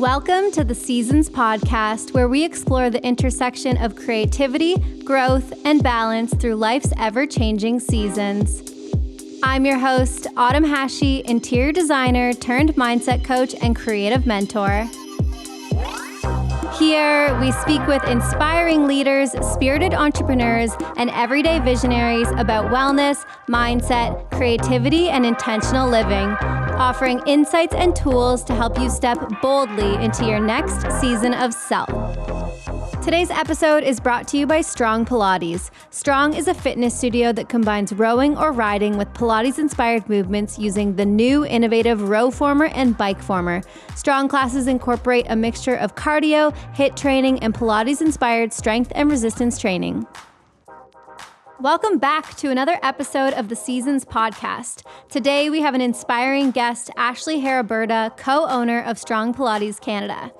Welcome to the Seasons Podcast, where we explore the intersection of creativity, growth, and balance through life's ever-changing seasons. I'm your host, Autumn Hashi, interior designer turned mindset coach and creative mentor. Here, we speak with inspiring leaders, spirited entrepreneurs, and everyday visionaries about wellness, mindset, creativity, and intentional living, offering insights and tools to help you step boldly into your next season of self. Today's episode is brought to you by Strong Pilates. Strong is a fitness studio that combines rowing or riding with Pilates-inspired movements using the new innovative row former and bike former. Strong classes incorporate a mixture of cardio, HIIT training, and Pilates-inspired strength and resistance training. Welcome back to another episode of the Seasons Podcast. Today we have an inspiring guest, Ashley Haraburda, co-owner of Strong Pilates Canada.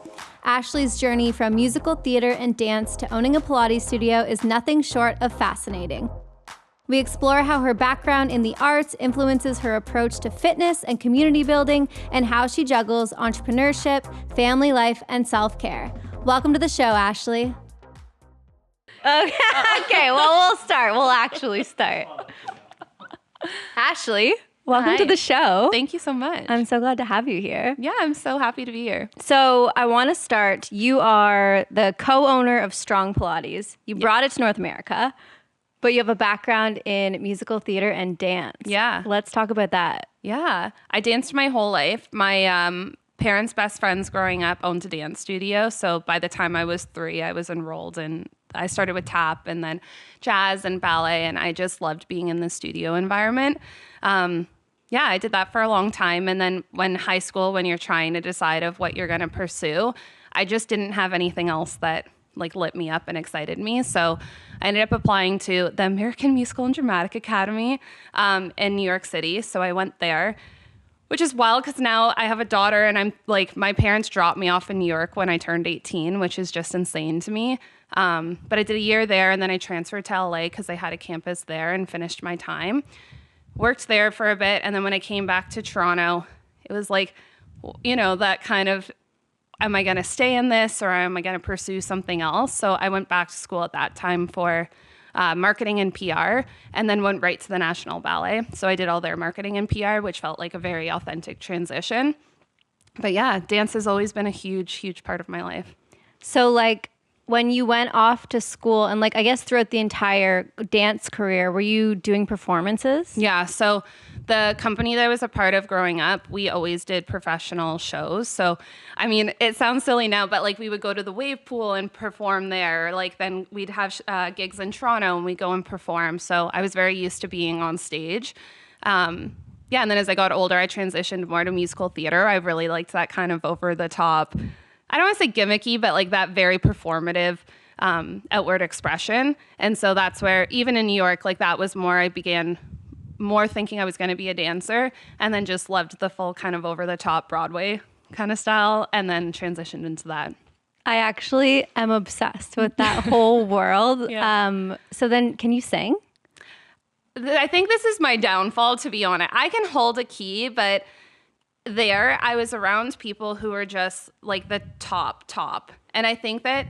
Ashley's journey from musical theater and dance to owning a Pilates studio is nothing short of fascinating. We explore how her background in the arts influences her approach to fitness and community building, and how she juggles entrepreneurship, family life, and self-care. Welcome to the show, Ashley. Okay, well, we'll start. We'll actually start. Ashley, welcome to the show. Thank you so much. I'm so glad to have you here. Yeah, I'm so happy to be here. So I want to start. You are the co-owner of Strong Pilates. You brought it to North America, but you have a background in musical theater and dance. Yeah. Let's talk about that. Yeah, I danced my whole life. My parents' best friends growing up owned a dance studio. So by the time I was 3, I was enrolled in I started with tap and then jazz and ballet, and I just loved being in the studio environment. I did that for a long time. And then when high school, when you're trying to decide of what you're going to pursue, I just didn't have anything else that lit me up and excited me. So I ended up applying to the American Musical and Dramatic Academy in New York City. So I went there, which is wild because now I have a daughter, and I'm my parents dropped me off in New York when I turned 18, which is just insane to me. But I did a year there, and then I transferred to LA because I had a campus there and finished my time. Worked there for a bit, and then when I came back to Toronto, it was that kind of, am I going to stay in this or am I going to pursue something else? So I went back to school at that time for marketing and PR, and then went right to the National Ballet. So I did all their marketing and PR, which felt like a very authentic transition. But yeah, dance has always been a huge, huge part of my life. So when you went off to school and I guess throughout the entire dance career, were you doing performances? Yeah. So the company that I was a part of growing up, we always did professional shows. So, I mean, it sounds silly now, but we would go to the wave pool and perform there. Then we'd have gigs in Toronto and we'd go and perform. So I was very used to being on stage. And then as I got older, I transitioned more to musical theater. I really liked that kind of over the top, I don't want to say gimmicky, but that very performative outward expression. And so that's where, even in New York, that was more, I began more thinking I was going to be a dancer, and then just loved the full kind of over the top Broadway kind of style, and then transitioned into that. I actually am obsessed with that whole world. Yeah. So then can you sing? I think this is my downfall, to be honest. I can hold a key, but there I was around people who were just the top. And I think that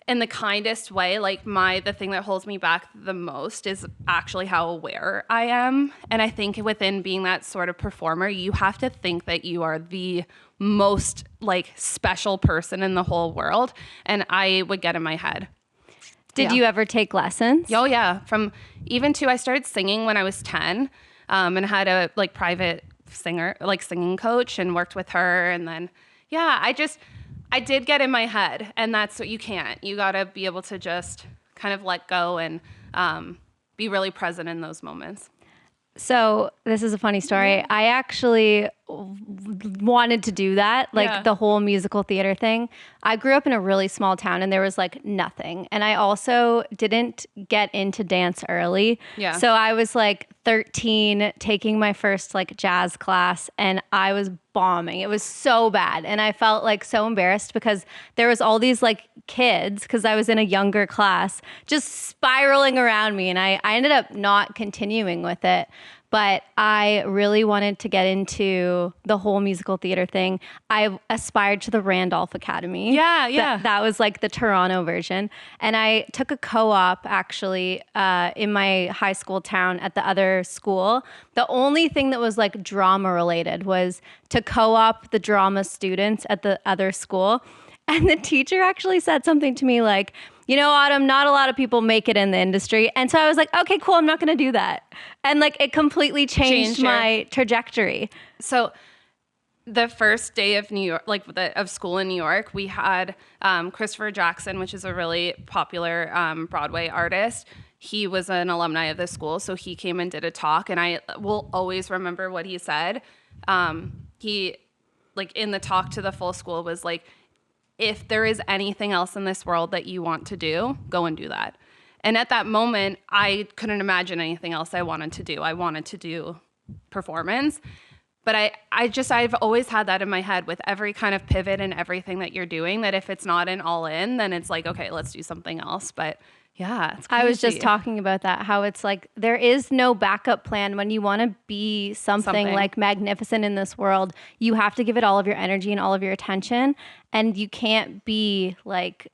in the kindest way, the thing that holds me back the most is actually how aware I am. And I think within being that sort of performer, you have to think that you are the most special person in the whole world. And I would get in my head. Did you ever take lessons? Oh yeah. I started singing when I was 10, and had a private singing coach, and worked with her. And then, I did get in my head, and that's what you can't. You got to be able to just kind of let go and be really present in those moments. So this is a funny story. I actually wanted to do that, the whole musical theater thing. I grew up in a really small town, and there was nothing. And I also didn't get into dance early. Yeah. So I was 13 taking my first jazz class, and I was bombing. It was so bad. And I felt so embarrassed because there was all these kids, because I was in a younger class, just spiraling around me. And I ended up not continuing with it. but I really wanted to get into the whole musical theater thing. I aspired to the Randolph Academy. Yeah. That was like the Toronto version. And I took a co-op actually in my high school town at the other school. The only thing that was like drama related was to co-op the drama students at the other school. And the teacher actually said something to me like, Autumn, not a lot of people make it in the industry. And so I was like, okay, cool, I'm not going to do that. And like it completely changed my trajectory. So the first day of New York, of school in New York, we had Christopher Jackson, which is a really popular Broadway artist. He was an alumni of the school, so he came and did a talk, and I will always remember what he said. He, in the talk to the full school, was like, if there is anything else in this world that you want to do, go and do that. And at that moment, I couldn't imagine anything else I wanted to do. I wanted to do performance. But I've always had that in my head with every kind of pivot and everything that you're doing, that if it's not an all in, then it's like, okay, let's do something else. But yeah, it's crazy. I was just talking about that, how it's like there is no backup plan when you want to be something like magnificent in this world. You have to give it all of your energy and all of your attention, and you can't be like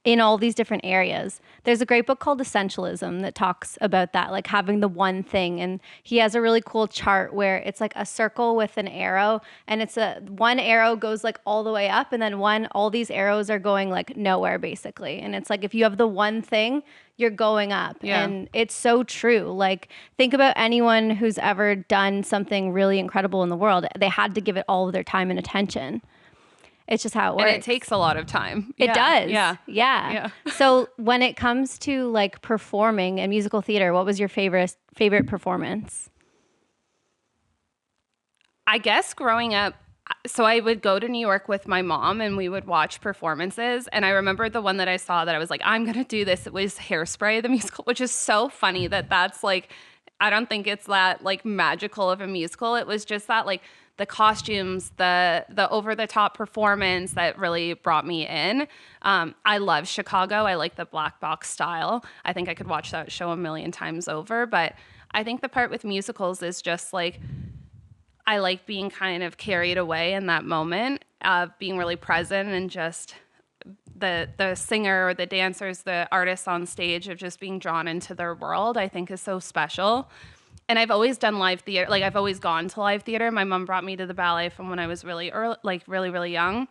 in all these different areas. There's a great book called Essentialism that talks about that, like having the one thing. And he has a really cool chart where it's like a circle with an arrow, and it's one arrow goes like all the way up, and then all these arrows are going like nowhere basically. And it's like if you have the one thing, you're going up. Yeah. And it's so true. Like think about anyone who's ever done something really incredible in the world. They had to give it all of their time and attention. It's just how it works. And it takes a lot of time. It does. Yeah. So when it comes to like performing and musical theater, what was your favorite performance? I guess growing up, so I would go to New York with my mom and we would watch performances. And I remember the one that I saw that I was like, I'm going to do this. It was Hairspray, the musical, which is so funny that's like, I don't think it's that like magical of a musical. It was just that like the costumes, the over-the-top performance that really brought me in. I love Chicago. I like the black box style. I think I could watch that show a million times over. But I think the part with musicals is just like, I like being kind of carried away in that moment of being really present, and just the singer or the dancers, the artists on stage, of just being drawn into their world, I think is so special. And I've always done live theater. Like I've always gone to live theater. My mom brought me to the ballet from when I was really early, like really young.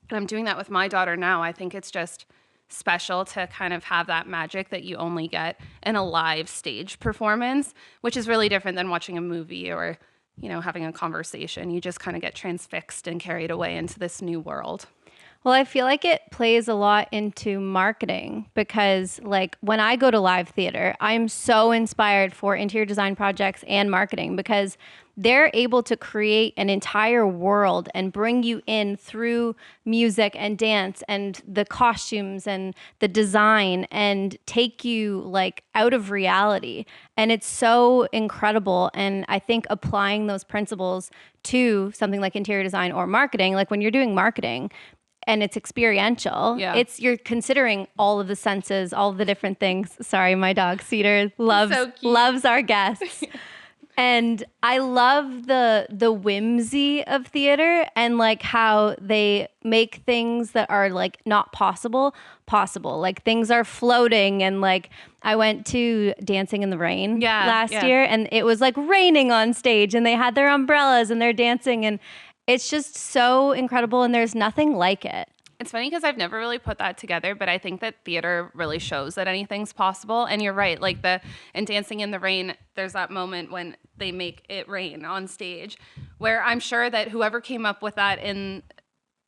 And I'm doing that with my daughter now. I think it's just special to kind of have that magic that you only get in a live stage performance, which is really different than watching a movie or, having a conversation. You just kind of get transfixed and carried away into this new world. Well, I feel like it plays a lot into marketing, because like when I go to live theater, I'm so inspired for interior design projects and marketing, because they're able to create an entire world and bring you in through music and dance and the costumes and the design, and take you like out of reality. And it's so incredible. And I think applying those principles to something like interior design or marketing, like when you're doing marketing, and it's experiential. Yeah. You're considering all of the senses, all of the different things. Sorry, my dog Cedar loves our guests. And I love the whimsy of theater, and like how they make things that are like not possible. Like things are floating, and like I went to Dancing in the Rain last year, and it was like raining on stage, and they had their umbrellas and they're dancing, and it's just so incredible, and there's nothing like it. It's funny because I've never really put that together, but I think that theater really shows that anything's possible. And you're right, like in Dancing in the Rain, there's that moment when they make it rain on stage, where I'm sure that whoever came up with that in,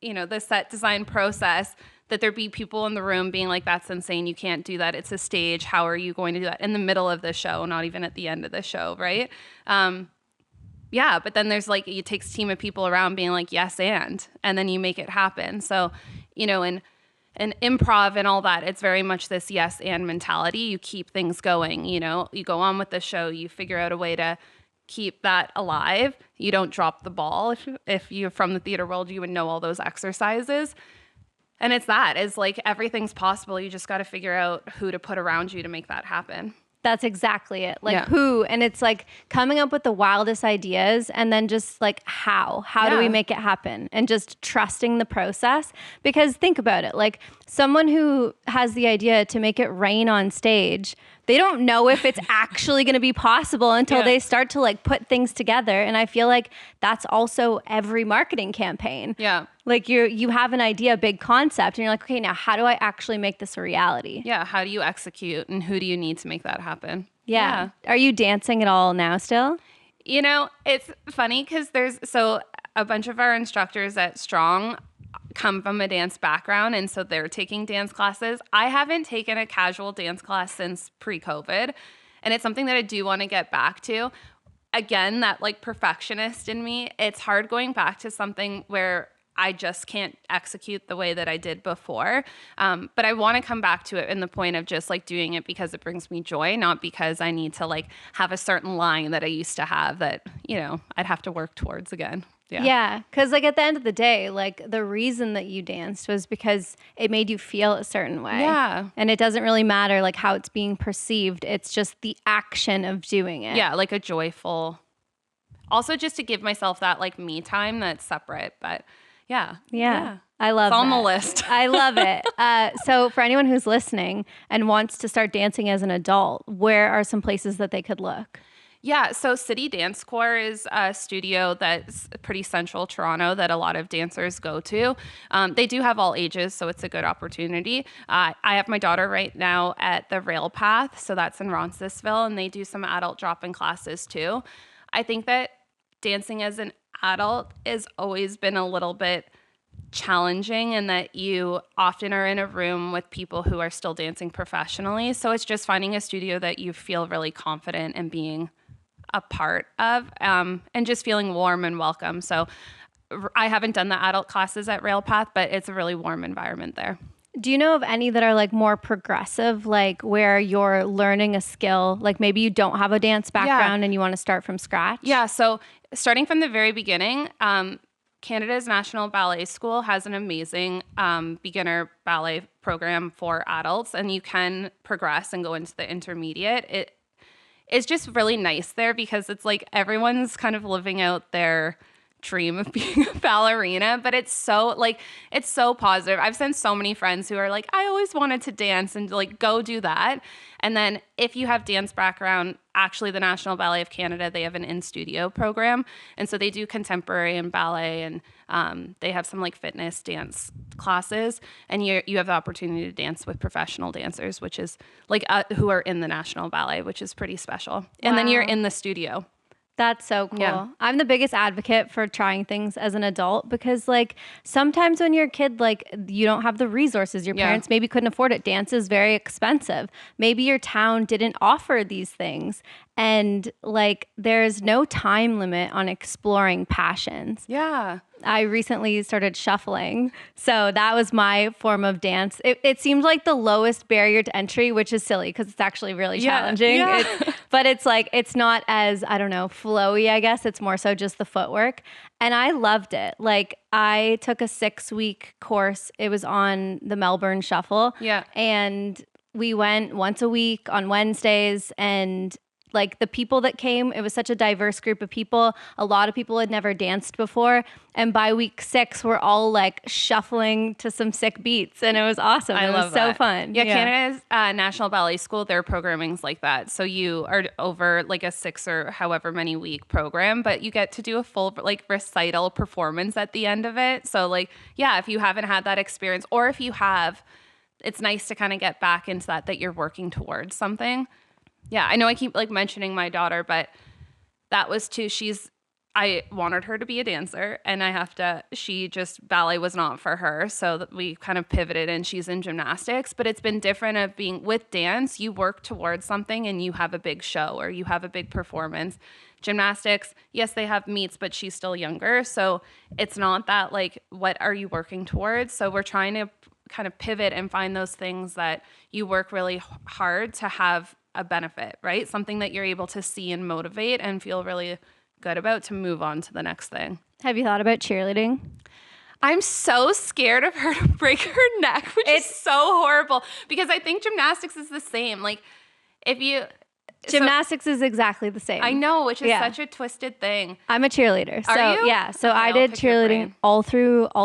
the set design process, that there'd be people in the room being like, that's insane, you can't do that, it's a stage, how are you going to do that in the middle of the show, not even at the end of the show, right? Yeah, but then there's like, it takes a team of people around being like, yes, and then you make it happen. So, in improv and all that, it's very much this yes and mentality. You keep things going, you go on with the show, you figure out a way to keep that alive. You don't drop the ball. If you're from the theater world, you would know all those exercises. And it's like everything's possible. You just got to figure out who to put around you to make that happen. That's exactly it. Like Yeah. who, and it's like coming up with the wildest ideas and then just like how do we make it happen, and just trusting the process. Because think about it, like someone who has the idea to make it rain on stage, they don't know if it's actually going to be possible until they start to like put things together. And I feel like that's also every marketing campaign. Yeah. Like you have an idea, a big concept, and you're like, okay, now how do I actually make this a reality? Yeah. How do you execute, and who do you need to make that happen? Yeah. Are you dancing at all now still? You know, it's funny because so a bunch of our instructors at Strong come from a dance background, and so they're taking dance classes. I haven't taken a casual dance class since pre-COVID, and it's something that I do want to get back to. Again, that like perfectionist in me, it's hard going back to something where I just can't execute the way that I did before. But I want to come back to it in the point of just like doing it because it brings me joy, not because I need to like have a certain line that I used to have that, you know, I'd have to work towards again. Yeah. Because like at the end of the day, like the reason that you danced was because it made you feel a certain way. Yeah. And it doesn't really matter like how it's being perceived. It's just the action of doing it. Yeah. Like a joyful, also just to give myself that like me time that's separate. But yeah. I love it. It's on the list. I love it. So for anyone who's listening and wants to start dancing as an adult, where are some places that they could look? Yeah, so City Dance Corps is a studio that's pretty central Toronto that a lot of dancers go to. They do have all ages, so it's a good opportunity. I have my daughter right now at the Rail Path, so that's in Roncesvalles, and they do some adult drop-in classes too. I think that dancing as an adult has always been a little bit challenging in that you often are in a room with people who are still dancing professionally. So it's just finding a studio that you feel really confident in being a part of, and just feeling warm and welcome. So I haven't done the adult classes at Railpath, but it's a really warm environment there. Do you know of any that are like more progressive, like where you're learning a skill, like maybe you don't have a dance background and you want to start from scratch? Yeah, so starting from the very beginning, Canada's National Ballet School has an amazing beginner ballet program for adults, and you can progress and go into the intermediate. It's just really nice there because it's like everyone's kind of living out their dream of being a ballerina, but it's so positive. I've sent so many friends who are like, I always wanted to dance, and like go do that. And then if you have dance background, actually the National Ballet of Canada, they have an in-studio program. And so they do contemporary and ballet, and they have some like fitness dance classes, and you have the opportunity to dance with professional dancers, which is like who are in the National Ballet, which is pretty special. And then you're in the studio. That's so cool. Yeah. I'm the biggest advocate for trying things as an adult because like sometimes when you're a kid, like you don't have the resources. Your parents maybe couldn't afford it. Dance is very expensive. Maybe your town didn't offer these things. And like there's no time limit on exploring passions. Yeah. I recently started shuffling. So that was my form of dance. It seemed like the lowest barrier to entry, which is silly because it's actually really challenging. Yeah. But it's like, it's not as, I don't know, flowy, I guess. It's more so just the footwork. And I loved it. Like I took a 6-week course. It was on the Melbourne Shuffle. Yeah. And we went once a week on Wednesdays, and like the people that came, it was such a diverse group of people. A lot of people had never danced before. And by week 6, we're all like shuffling to some sick beats. And it was awesome. It was so fun. Yeah, Canada's National Ballet School, their programming's like that. So you are over like a 6 or however many week program, but you get to do a full like recital performance at the end of it. So like, yeah, if you haven't had that experience, or if you have, it's nice to kind of get back into that you're working towards something. Yeah, I know I keep like mentioning my daughter, but that was too, I wanted her to be a dancer, and ballet was not for her. So we kind of pivoted, and she's in gymnastics, but it's been different of being with dance. You work towards something and you have a big show or you have a big performance. Gymnastics, yes, they have meets, but she's still younger. So it's not that like, what are you working towards? So we're trying to kind of pivot and find those things that you work really hard to have a benefit, right? Something that you're able to see and motivate and feel really good about to move on to the next thing. Have you thought about cheerleading? I'm so scared of her to break her neck, which is so horrible, because I think gymnastics is the same. Like if you Gymnastics is exactly the same. I know, which is such a twisted thing. I'm a cheerleader. Are So you? yeah. So Okay, I I'll did pick your cheerleading brain. all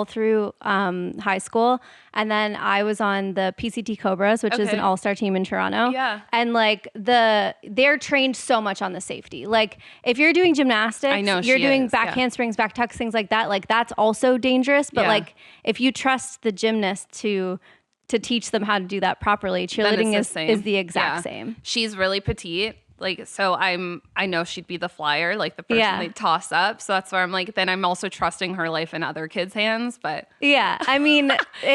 through high school. And then I was on the PCT Cobras, which is an Okay. all-star team in Toronto. Yeah. And like they're trained so much on the safety. Like if you're doing gymnastics, I know you're she doing is, back yeah. handsprings, back tucks, things like that. Like that's also dangerous. But Yeah. like if you trust the gymnast to teach them how to do that properly, Then cheerleading it's is the exact Yeah. same. She's really petite. Like, so I know she'd be the flyer, like the person Yeah. they toss up. So that's where I'm like, then I'm also trusting her life in other kids' hands. But Yeah. I mean,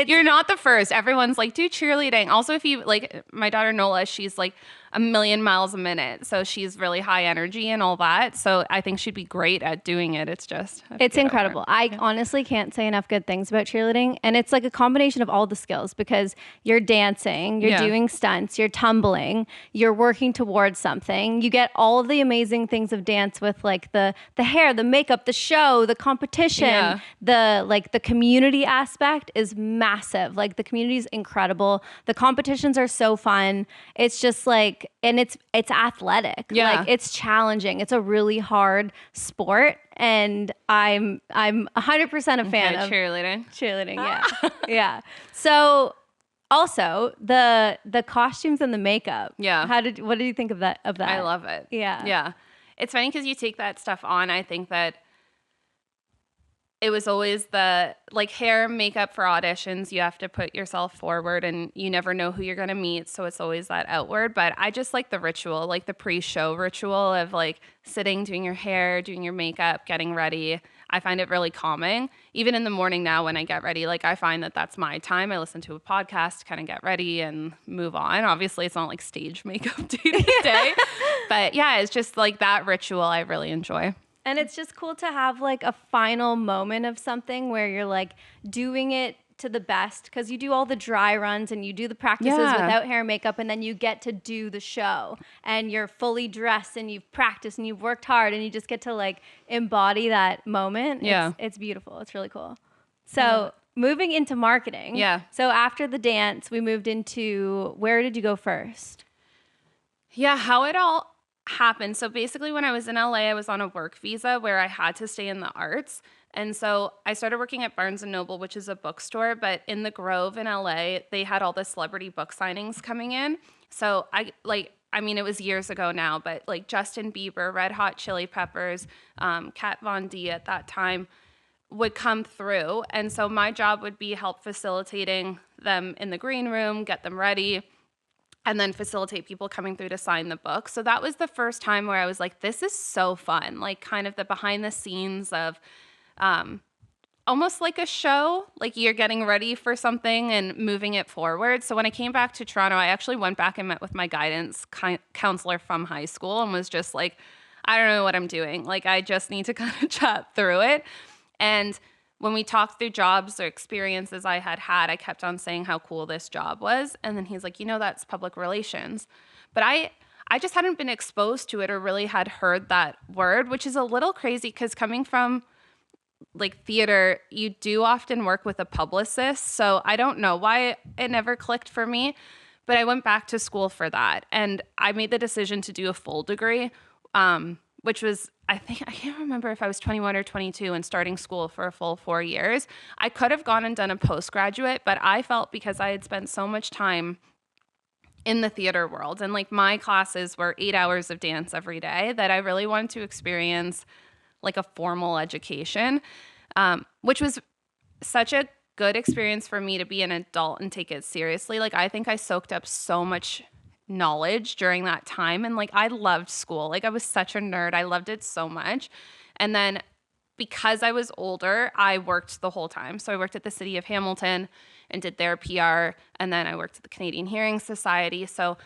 you're not the first. Everyone's like, do cheerleading. Also, if you like my daughter Nola, she's like a million miles a minute. So she's really high energy and all that. So I think she'd be great at doing it. It's just, it's incredible. I honestly can't say enough good things about cheerleading. And it's like a combination of all the skills because you're dancing, you're doing stunts, you're tumbling, you're working towards something. You get all of the amazing things of dance with like the hair, the makeup, the show, the competition, the community aspect is massive. Like the community is incredible. The competitions are so fun. It's just like, and it's athletic. Yeah. Like it's challenging. It's a really hard sport. And I'm 100% a fan of cheerleading. cheerleading. Yeah. Yeah. So also the costumes and the makeup. Yeah. What did you think of that? I love it. Yeah. Yeah. It's funny because you take that stuff on. I think that it was always the like hair, makeup for auditions. You have to put yourself forward and you never know who you're going to meet. So it's always that outward. But I just like the ritual, like the pre-show ritual of like sitting, doing your hair, doing your makeup, getting ready. I find it really calming. Even in the morning now when I get ready, like I find that that's my time. I listen to a podcast to kind of get ready and move on. Obviously, it's not like stage makeup day to day. But yeah, it's just like that ritual I really enjoy. And it's just cool to have like a final moment of something where you're like doing it to the best because you do all the dry runs and you do the practices without hair and makeup and then you get to do the show and you're fully dressed and you've practiced and you've worked hard and you just get to like embody that moment. Yeah. It's beautiful. It's really cool. So moving into marketing. Yeah. So after the dance, we moved into, where did you go first? Yeah, how it all happened. So basically when I was in LA, I was on a work visa where I had to stay in the arts. And so I started working at Barnes & Noble, which is a bookstore, but in the Grove in LA, they had all the celebrity book signings coming in. So it was years ago now, but like Justin Bieber, Red Hot Chili Peppers, Kat Von D at that time would come through. And so my job would be help facilitating them in the green room, get them ready, and then facilitate people coming through to sign the book. So that was the first time where I was like, this is so fun. Like kind of the behind the scenes of almost like a show, like you're getting ready for something and moving it forward. So when I came back to Toronto, I actually went back and met with my guidance counselor from high school and was just like, I don't know what I'm doing. Like I just need to kind of chat through it. And when we talked through jobs or experiences I had, I kept on saying how cool this job was. And then he's like, that's public relations. But I just hadn't been exposed to it or really had heard that word, which is a little crazy because coming from like theater, you do often work with a publicist. So I don't know why it never clicked for me, but I went back to school for that. And I made the decision to do a full degree, which was, I can't remember if I was 21 or 22 and starting school for a full 4 years. I could have gone and done a postgraduate, but I felt because I had spent so much time in the theater world and like my classes were 8 hours of dance every day that I really wanted to experience like a formal education, which was such a good experience for me to be an adult and take it seriously. Like I think I soaked up so much knowledge during that time. And like, I loved school. Like I was such a nerd. I loved it so much. And then because I was older, I worked the whole time. So I worked at the city of Hamilton and did their PR. And then I worked at the Canadian Hearing Society. So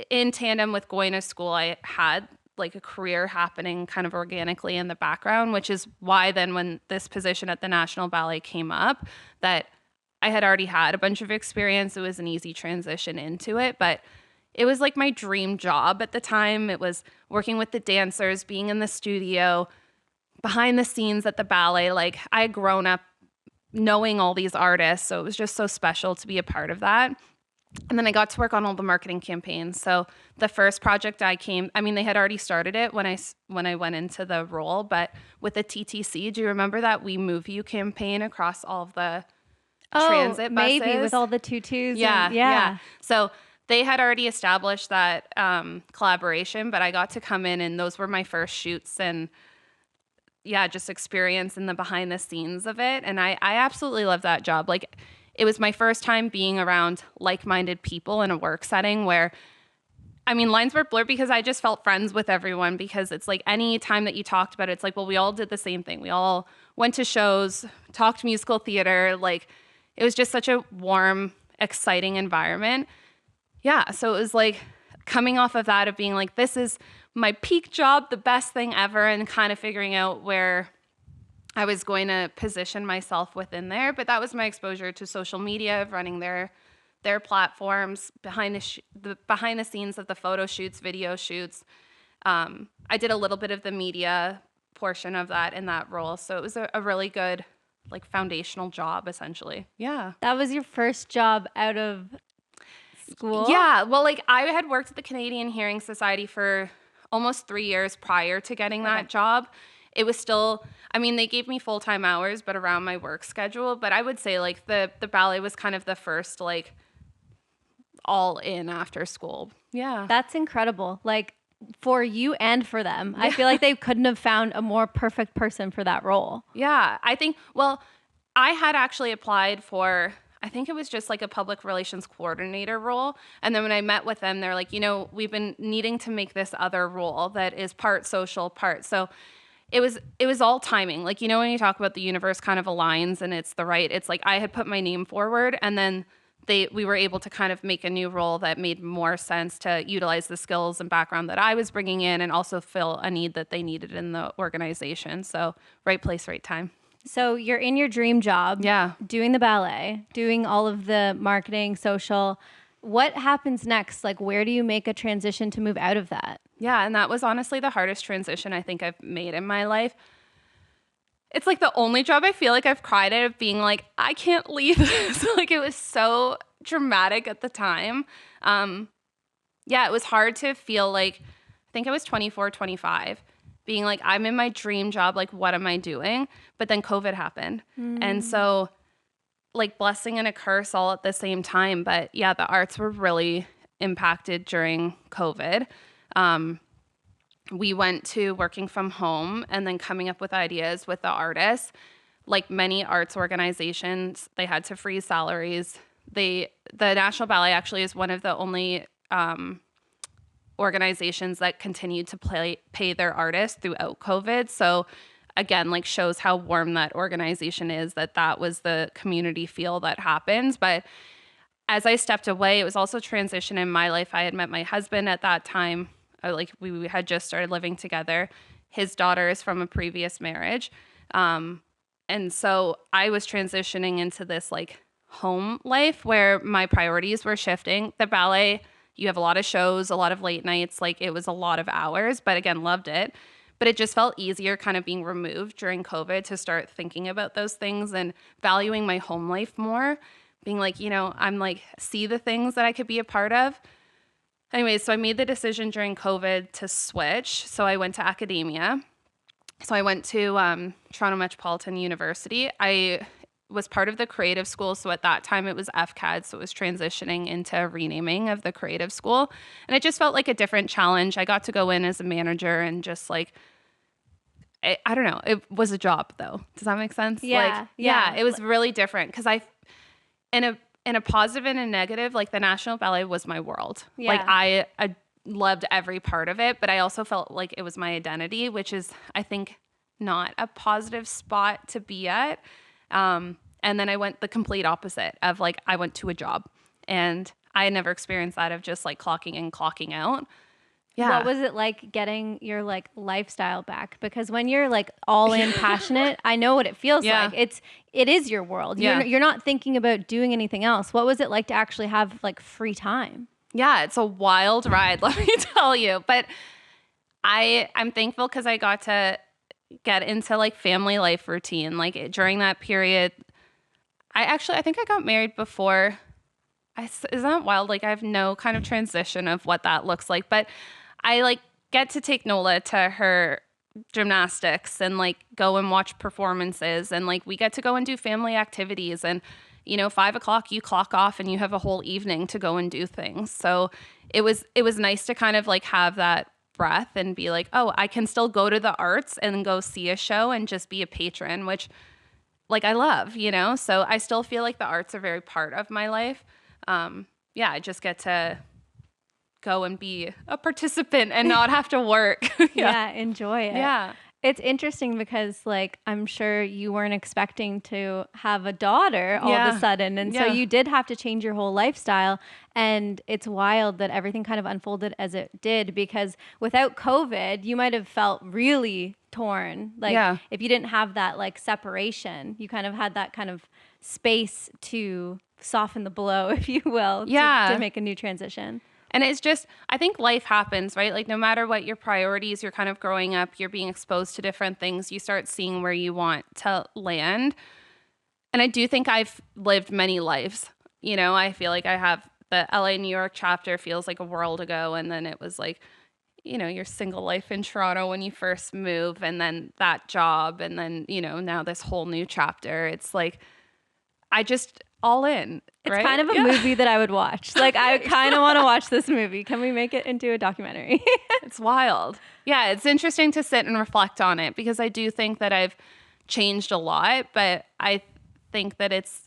in tandem with going to school, I had like a career happening kind of organically in the background, which is why then when this position at the National Ballet came up, that I had already had a bunch of experience. It was an easy transition into it, but it was like my dream job at the time. It was working with the dancers, being in the studio, behind the scenes at the ballet. Like I had grown up knowing all these artists, so it was just so special to be a part of that. And then I got to work on all the marketing campaigns. So the first project they had already started it when I went into the role, but with the TTC, do you remember that We Move You campaign across all of the transit buses? Maybe with all the tutus. Yeah. So they had already established that collaboration, but I got to come in, and those were my first shoots, and just experience in the behind the scenes of it. And I absolutely love that job. Like, it was my first time being around like-minded people in a work setting where, lines were blurred because I just felt friends with everyone, because it's like any time that you talked about it, it's like, well, we all did the same thing. We all went to shows, talked musical theater. Like, it was just such a warm, exciting environment. Yeah. So it was like coming off of that, of being like, this is my peak job, the best thing ever, and kind of figuring out where I was going to position myself within there. But that was my exposure to social media, of running their platforms, behind the scenes of the photo shoots, video shoots. I did a little bit of the media portion of that in that role. So it was a really good, like, foundational job, essentially. Yeah. That was your first job out of school? Yeah. Well, like, I had worked at the Canadian Hearing Society for almost 3 years prior to getting that job. It was still, they gave me full-time hours, but around my work schedule. But I would say, like, the ballet was kind of the first, like, all in after school. Yeah. That's incredible. Like, for you and for them. Yeah. I feel like they couldn't have found a more perfect person for that role. Yeah. I had actually applied for, I think it was just like a public relations coordinator role. And then when I met with them, they're like, we've been needing to make this other role that is part social, part. So it was all timing. Like, when you talk about the universe kind of aligns and it's like I had put my name forward, and then we were able to kind of make a new role that made more sense to utilize the skills and background that I was bringing in, and also fill a need that they needed in the organization. So right place, right time. So you're in your dream job, yeah, doing the ballet, doing all of the marketing, social. What happens next? Like, where do you make a transition to move out of that? Yeah, and that was honestly the hardest transition I think I've made in my life. It's like the only job I feel like I've cried at, of being like, I can't leave this. Like, it was so dramatic at the time. It was hard to feel like, I think I was 24, 25. Being like, I'm in my dream job, like, what am I doing? But then COVID happened. And so, like, blessing and a curse all at the same time. But yeah, the arts were really impacted during COVID. We went to working from home and then coming up with ideas with the artists. Like many arts organizations, they had to freeze salaries. The National Ballet actually is one of the only organizations that continued to pay their artists throughout COVID. So again, like, shows how warm that organization is, that was the community feel that happens. But as I stepped away, it was also transition in my life. I had met my husband at that time. We had just started living together. His daughter is from a previous marriage. And so I was transitioning into this, like, home life where my priorities were shifting. The ballet, you have a lot of shows, a lot of late nights. Like, it was a lot of hours, but again, loved it. But it just felt easier kind of being removed during COVID to start thinking about those things and valuing my home life more. Being like, I'm like, see the things that I could be a part of. Anyways, so I made the decision during COVID to switch. So I went to academia. So I went to Toronto Metropolitan University. I was part of the creative school. So at that time it was FCAD. So it was transitioning into renaming of the creative school. And it just felt like a different challenge. I got to go in as a manager and just like, I don't know. It was a job though. Does that make sense? Yeah. It was really different because in a positive and a negative, like, the National Ballet was my world. Yeah. Like, I loved every part of it, but I also felt like it was my identity, which is, I think, not a positive spot to be at. And then I went the complete opposite of, like, I went to a job, and I had never experienced that of just, like, clocking in, clocking out. Yeah. What was it like getting your, like, lifestyle back? Because when you're, like, all in passionate, I know what it feels like. It is your world. You're not thinking about doing anything else. What was it like to actually have, like, free time? Yeah, it's a wild ride, let me tell you. But I'm thankful because I got to get into, like, family life routine. Like, during that period, I think I got married before isn't that wild? Like I have no kind of transition of what that looks like, but I like get to take Nola to her gymnastics and like go and watch performances, and like we get to go and do family activities, and 5 o'clock you clock off and you have a whole evening to go and do things. So it was nice to kind of like have that breath and be like, oh, I can still go to the arts and go see a show and just be a patron, which like I love, so I still feel like the arts are very part of my life. I just get to go and be a participant and not have to work. Yeah, enjoy it. Yeah. It's interesting because like I'm sure you weren't expecting to have a daughter all of a sudden. And so you did have to change your whole lifestyle. And it's wild that everything kind of unfolded as it did, because without COVID, you might have felt really torn. Like if you didn't have that like separation, you kind of had that kind of space to soften the blow, if you will, to make a new transition. And it's just, I think life happens, right? Like no matter what your priorities, you're kind of growing up, you're being exposed to different things. You start seeing where you want to land. And I do think I've lived many lives. I feel like I have the LA, New York chapter feels like a world ago. And then it was like, your single life in Toronto when you first move, and then that job. And then, now this whole new chapter. It's like, I just all in. It's right? kind of a movie that I would watch. Like I kind of want to watch this movie. Can we make it into a documentary? It's wild. Yeah, it's interesting to sit and reflect on it, because I do think that I've changed a lot, but I think that it's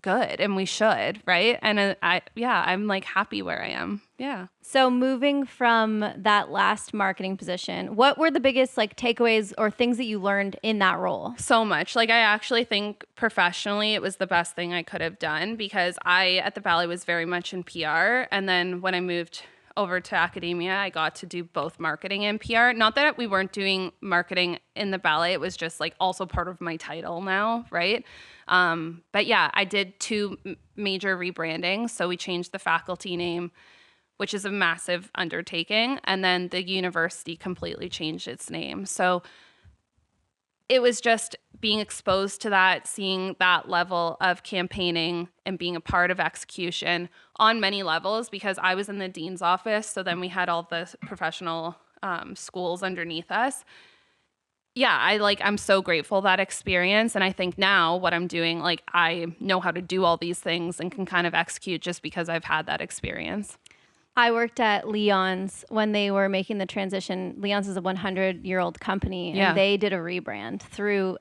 good and we should, right? And I'm like happy where I am. Yeah. So moving from that last marketing position, what were the biggest like takeaways or things that you learned in that role? So much. Like I actually think professionally it was the best thing I could have done, because I at the ballet was very much in PR, and then when I moved over to academia, I got to do both marketing and PR. Not that we weren't doing marketing in the ballet, it was just like also part of my title now, right? But yeah, I did 2 major rebrandings. So we changed the faculty name, which is a massive undertaking, and then the university completely changed its name. So it was just being exposed to that, seeing that level of campaigning and being a part of execution on many levels, because I was in the dean's office. So then we had all the professional schools underneath us. Yeah, I'm so grateful that experience. And I think now what I'm doing, like I know how to do all these things and can kind of execute just because I've had that experience. I worked at Leon's when they were making the transition. Leon's is a 100-year-old company, and they did a rebrand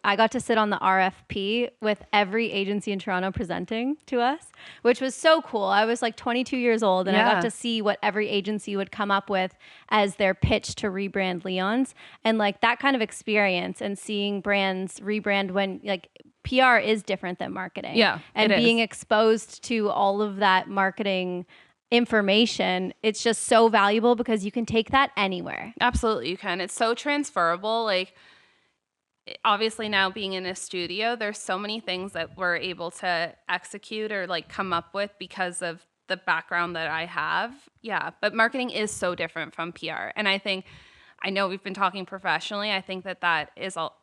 I got to sit on the RFP with every agency in Toronto presenting to us, which was so cool. I was like 22 years old, and I got to see what every agency would come up with as their pitch to rebrand Leon's. And like that kind of experience and seeing brands rebrand when like PR is different than marketing. Yeah, and being exposed to all of that marketing information, it's just so valuable because you can take that anywhere. Absolutely, you can. It's so transferable. Like obviously now being in a studio, there's so many things that we're able to execute or like come up with because of the background that I have. Yeah, but marketing is so different from PR. And I know we've been talking professionally. I think that is all,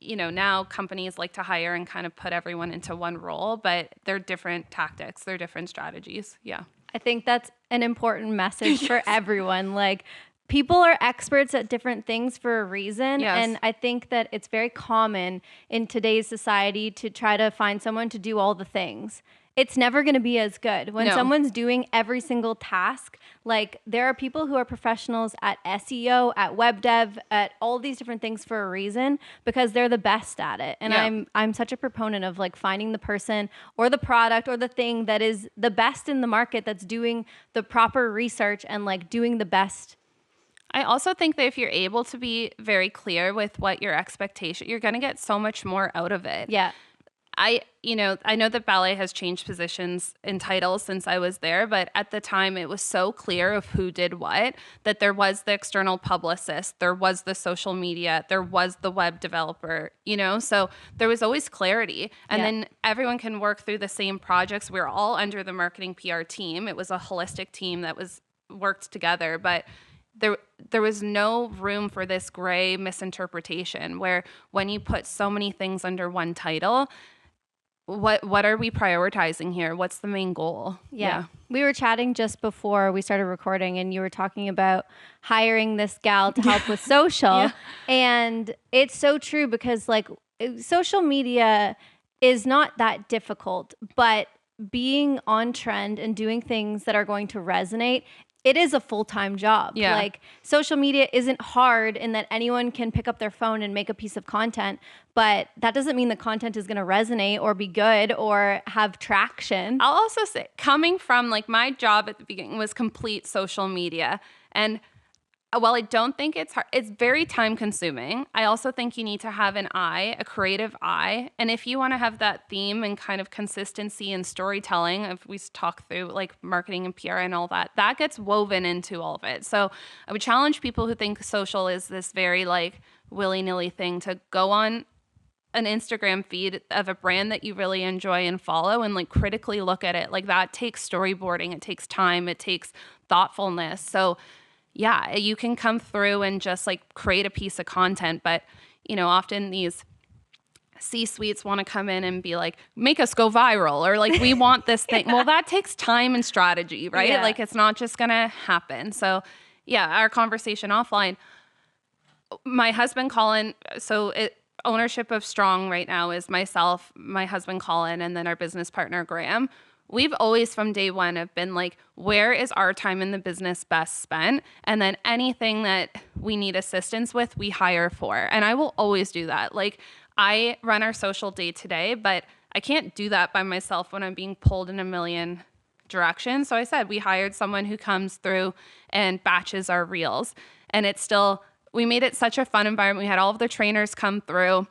now companies like to hire and kind of put everyone into one role, but they're different tactics, they're different strategies. Yeah. I think that's an important message for everyone. Like people are experts at different things for a reason. Yes. And I think that it's very common in today's society to try to find someone to do all the things. It's never going to be as good. When someone's doing every single task, like there are people who are professionals at SEO, at web dev, at all these different things for a reason, because they're the best at it. And I'm such a proponent of like finding the person or the product or the thing that is the best in the market, that's doing the proper research and like doing the best. I also think that if you're able to be very clear with what your expectation, you're going to get so much more out of it. Yeah. I know that ballet has changed positions and titles since I was there, but at the time it was so clear of who did what, that there was the external publicist, there was the social media, there was the web developer, so there was always clarity. And then everyone can work through the same projects. We're all under the marketing PR team. It was a holistic team that was worked together, but there was no room for this gray misinterpretation where when you put so many things under one title, what are we prioritizing here? What's the main goal? Yeah. We were chatting just before we started recording, and you were talking about hiring this gal to help with social. Yeah. And it's so true because like social media is not that difficult, but being on trend and doing things that are going to resonate, it is a full-time job. Yeah. Like social media isn't hard in that anyone can pick up their phone and make a piece of content, but that doesn't mean the content is going to resonate or be good or have traction. I'll also say, coming from like my job at the beginning was complete social media. And while I don't think it's hard, it's very time consuming. I also think you need to have an eye, a creative eye. And if you want to have that theme and kind of consistency and storytelling, if we talk through like marketing and PR and all that, that gets woven into all of it. So I would challenge people who think social is this very like willy-nilly thing to go on an Instagram feed of a brand that you really enjoy and follow and like critically look at it. Like that takes storyboarding, it takes time, it takes thoughtfulness. So yeah, you can come through and just like create a piece of content, but you know, often these C-suites want to come in and be like, make us go viral, or like, we want this thing. Well, that takes time and strategy, right? Yeah. Like it's not just going to happen. So yeah, our conversation offline, my husband, Colin, ownership of Strong right now is myself, my husband, Colin, and then our business partner, Graham. We've always from day one have been like, where is our time in the business best spent? And then anything that we need assistance with, we hire for. And I will always do that. Like I run our social day to day, but I can't do that by myself when I'm being pulled in a million directions. So I said, we hired someone who comes through and batches our reels. And it's still, we made it such a fun environment. We had all of the trainers come through.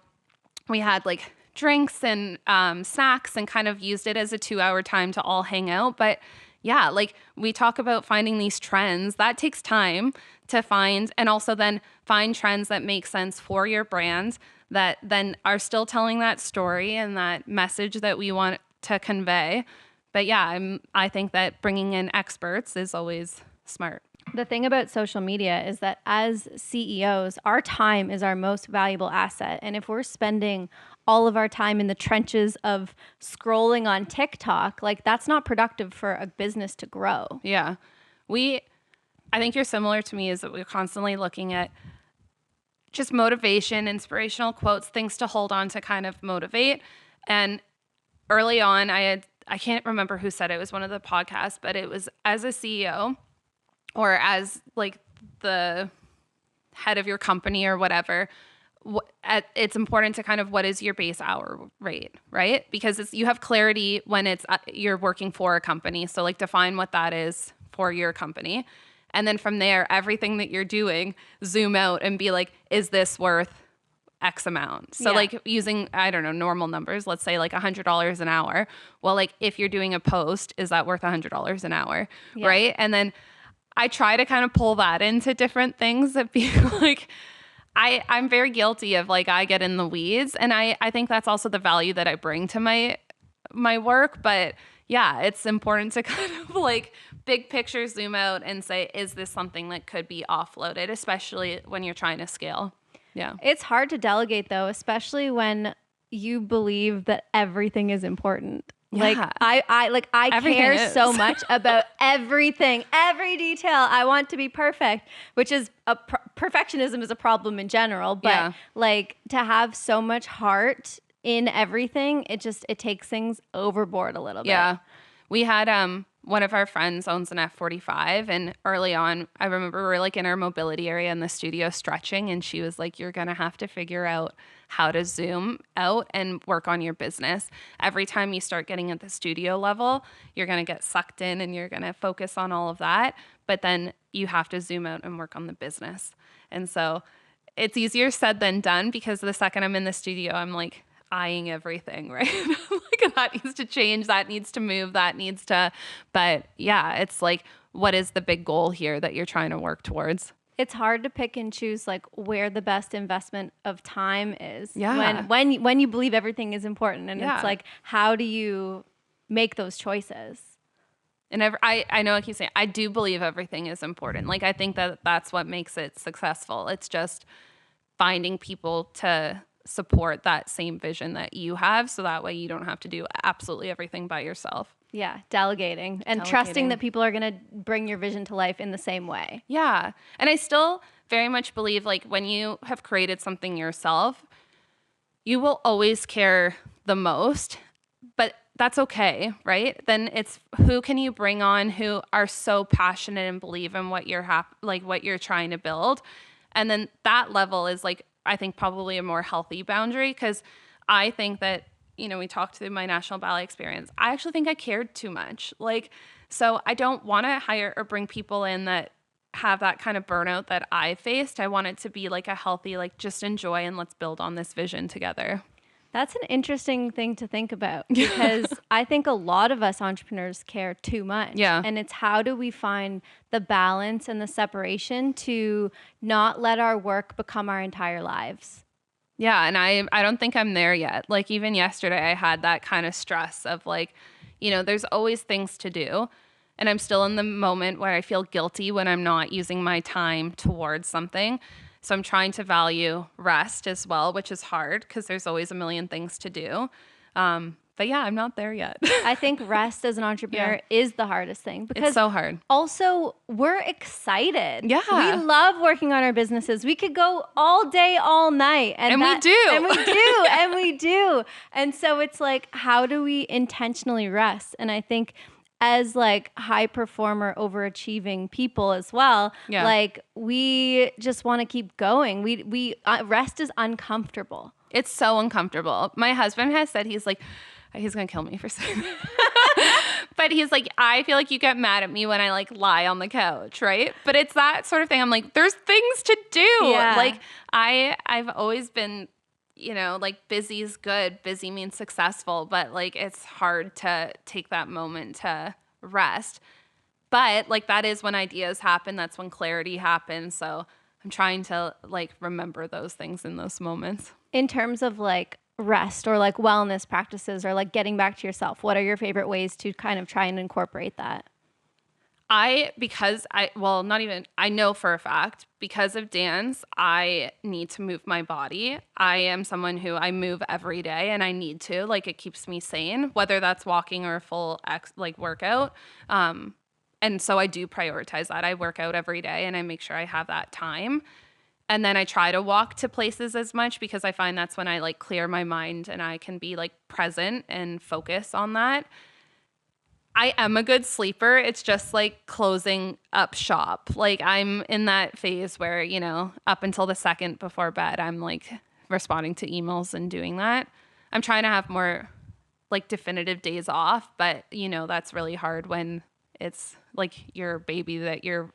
We had like drinks and snacks and kind of used it as a 2-hour time to all hang out. But yeah, like we talk about finding these trends. That takes time to find, and also then find trends that make sense for your brand that then are still telling that story and that message that we want to convey. But yeah, I think that bringing in experts is always smart. The thing about social media is that as CEOs, our time is our most valuable asset. And if we're spending all of our time in the trenches of scrolling on TikTok, like that's not productive for a business to grow. Yeah. I think you're similar to me, is that we're constantly looking at just motivation, inspirational quotes, things to hold on to kind of motivate. And early on, I can't remember who said it, it was one of the podcasts, but it was as a CEO or as like the head of your company or whatever, it's important to kind of, what is your base hour rate, right? Because you have clarity when it's you're working for a company. So like define what that is for your company. And then from there, everything that you're doing, zoom out and be like, is this worth X amount? So like using, I don't know, normal numbers, let's say like $100 an hour. Well, like if you're doing a post, is that worth $100 an hour? Yeah. Right. And then I try to kind of pull that into different things that be like, I'm very guilty of like, I get in the weeds, and I think that's also the value that I bring to my work. But yeah, it's important to kind of like big picture zoom out and say, is this something that could be offloaded, especially when you're trying to scale? Yeah. It's hard to delegate though, especially when you believe that everything is important. Yeah. Like I care so much about everything, every detail. I want to be perfect, which is perfectionism is a problem in general, but like to have so much heart in everything, it takes things overboard a little bit. Yeah. We had one of our friends owns an F45, and early on, I remember we were like in our mobility area in the studio stretching, and she was like, you're going to have to figure out how to zoom out and work on your business. Every time you start getting at the studio level, you're going to get sucked in and you're going to focus on all of that. But then you have to zoom out and work on the business. And so it's easier said than done, because the second I'm in the studio, I'm like eyeing everything, right? Like that needs to change, that needs to move, that needs to, but yeah, it's like, what is the big goal here that you're trying to work towards? It's hard to pick and choose like where the best investment of time is. Yeah. When you believe everything is important, and it's like, how do you make those choices? And I know I keep saying, I do believe everything is important. Like I think that that's what makes it successful. It's just finding people to support that same vision that you have. So that way you don't have to do absolutely everything by yourself. Yeah, delegating and trusting that people are going to bring your vision to life in the same way. Yeah. And I still very much believe like when you have created something yourself, you will always care the most, but that's okay, right? Then it's who can you bring on who are so passionate and believe in what you're what you're trying to build. And then that level is like, I think probably a more healthy boundary, because I think that, you know, we talked through my National Ballet experience. I actually think I cared too much. Like, so I don't want to hire or bring people in that have that kind of burnout that I faced. I want it to be like a healthy, like just enjoy and let's build on this vision together. That's an interesting thing to think about, because I think a lot of us entrepreneurs care too much. Yeah. And it's how do we find the balance and the separation to not let our work become our entire lives? Yeah. And I don't think I'm there yet. Like even yesterday, I had that kind of stress of like, you know, there's always things to do. And I'm still in the moment where I feel guilty when I'm not using my time towards something. So I'm trying to value rest as well, which is hard because there's always a million things to do. But yeah, I'm not there yet. I think rest as an entrepreneur is the hardest thing, because it's so hard. Also, we're excited. Yeah. We love working on our businesses. We could go all day, all night. And we do. And we do. And we do. And so it's like, how do we intentionally rest? And I think as like high performer, overachieving people as well, like we just want to keep going. We rest is uncomfortable. It's so uncomfortable. My husband has said, he's like, he's going to kill me for saying that. But he's like, I feel like you get mad at me when I like lie on the couch, right? But it's that sort of thing. I'm like, there's things to do. Yeah. Like I've always been, you know, like busy is good. Busy means successful, but like it's hard to take that moment to rest. But like that is when ideas happen. That's when clarity happens. So I'm trying to like remember those things in those moments. In terms of like rest or like wellness practices or like getting back to yourself, what are your favorite ways to kind of try and incorporate that? I know for a fact, because of dance, I need to move my body. I am someone who I move every day and I need to, like it keeps me sane, whether that's walking or a full workout. And so I do prioritize that. I work out every day and I make sure I have that time. And then I try to walk to places as much because I find that's when I like clear my mind and I can be like present and focus on that. I am a good sleeper. It's just like closing up shop. Like I'm in that phase where, you know, up until the second before bed, I'm like responding to emails and doing that. I'm trying to have more like definitive days off, but you know, that's really hard when it's like your baby that you're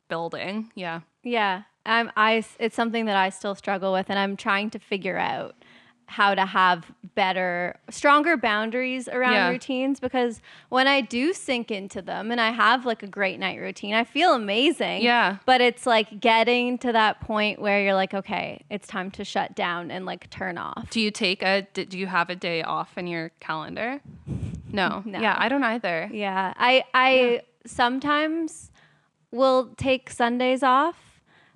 building. Yeah. Yeah. It's something that I still struggle with, and I'm trying to figure out how to have stronger boundaries around routines, because when I do sink into them and I have like a great night routine, I feel amazing. Yeah. But it's like getting to that point where you're like, okay, it's time to shut down and like turn off. Do you have a day off in your calendar? No. Yeah, I don't either. Yeah. I sometimes will take Sundays off.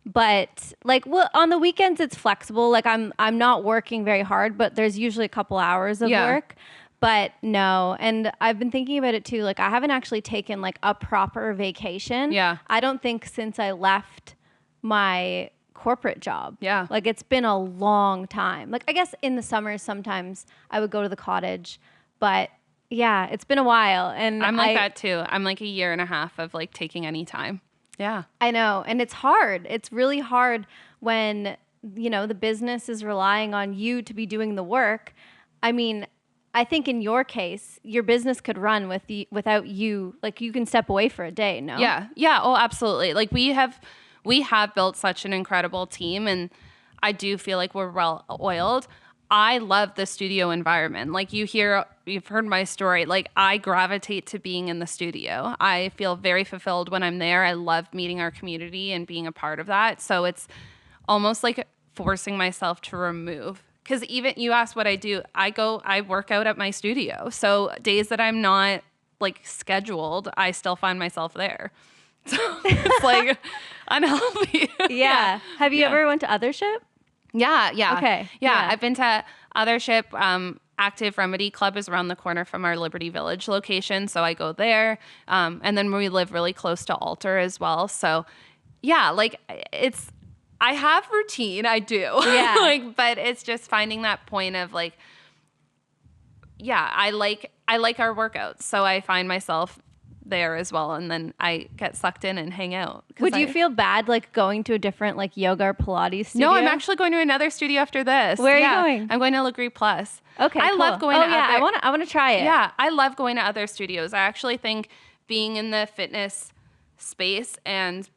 But like, well, on the weekends it's flexible. Like I'm not working very hard, but there's usually a couple hours of work. But no, and I've been thinking about it too. Like I haven't actually taken like a proper vacation. Yeah. I don't think since I left my corporate job. Yeah. Like it's been a long time. Like I guess in the summers sometimes I would go to the cottage, but yeah, it's been a while. And I'm like that too. I'm like a year and a half of like taking any time. Yeah. I know. And it's hard. It's really hard when, you know, the business is relying on you to be doing the work. I mean, I think in your case, your business could run without you. Like you can step away for a day, no? Yeah. Yeah. Oh, absolutely. Like we have built such an incredible team, and I do feel like we're well oiled. I love the studio environment. Like you've heard my story. Like I gravitate to being in the studio. I feel very fulfilled when I'm there. I love meeting our community and being a part of that. So it's almost like forcing myself to remove. Because even you asked what I do, I work out at my studio. So days that I'm not like scheduled, I still find myself there. So it's like unhealthy. Yeah. Have you ever went to Othership? Yeah. Okay. Yeah. I've been to Othership. Active Remedy Club is around the corner from our Liberty Village location, so I go there. And then we live really close to Alter as well. So yeah, like I have routine. I do. Yeah. Like, but it's just finding that point of like, yeah, I like our workouts. So I find myself there as well, and then I get sucked in and hang out. Would you feel bad like going to a different like yoga or Pilates studio? No, I'm actually going to another studio after this. Where are you going? I'm going to Legree Plus. Okay, I cool. love going to yeah, other, I want to try it. Yeah, I love going to other studios. I actually think being in the fitness space and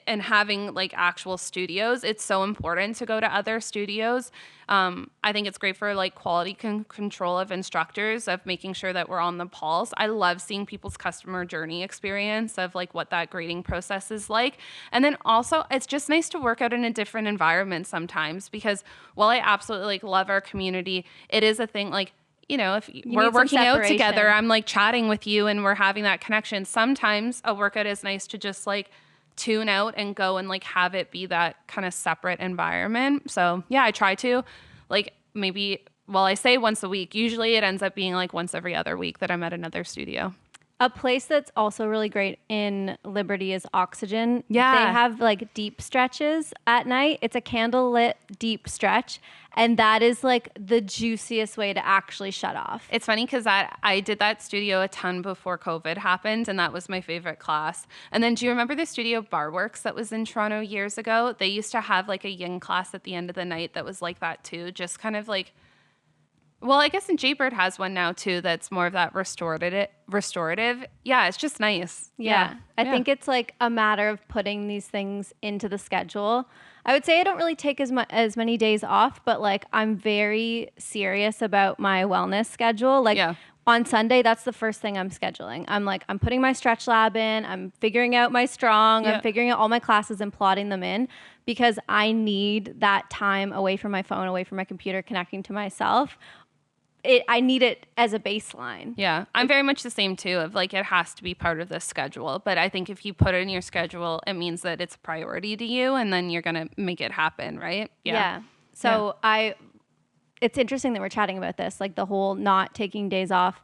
having like actual studios, it's so important to go to other studios. I think it's great for like quality control of instructors, of making sure that we're on the pulse. I love seeing people's customer journey experience of like what that grading process is like. And then also it's just nice to work out in a different environment sometimes, because while I absolutely like love our community, it is a thing like, you know, if we're working out together, I'm like chatting with you and we're having that connection. Sometimes a workout is nice to just like tune out and go and like have it be that kind of separate environment. So yeah, I try to like maybe, well, I say once a week. Usually it ends up being like once every other week that I'm at another studio. A place that's also really great in Liberty is Oxygen. Yeah. They have like deep stretches at night. It's a candlelit deep stretch. And that is like the juiciest way to actually shut off. It's funny because I did that studio a ton before COVID happened, and that was my favorite class. And then do you remember the studio Barworks that was in Toronto years ago? They used to have like a yin class at the end of the night that was like that too. Just kind of like, well, I guess in Jaybird has one now too that's more of that restorative. Yeah, it's just nice. Yeah. I think it's like a matter of putting these things into the schedule. I would say I don't really take as many days off, but like I'm very serious about my wellness schedule. Like on Sunday, that's the first thing I'm scheduling. I'm like, I'm putting my stretch lab in, I'm figuring out my strong, I'm figuring out all my classes and plotting them in, because I need that time away from my phone, away from my computer, connecting to myself. I need it as a baseline. Yeah, I'm very much the same too, of like it has to be part of the schedule. But I think if you put it in your schedule, it means that it's a priority to you, and then you're going to make it happen, right? Yeah. So it's interesting that we're chatting about this, like the whole not taking days off.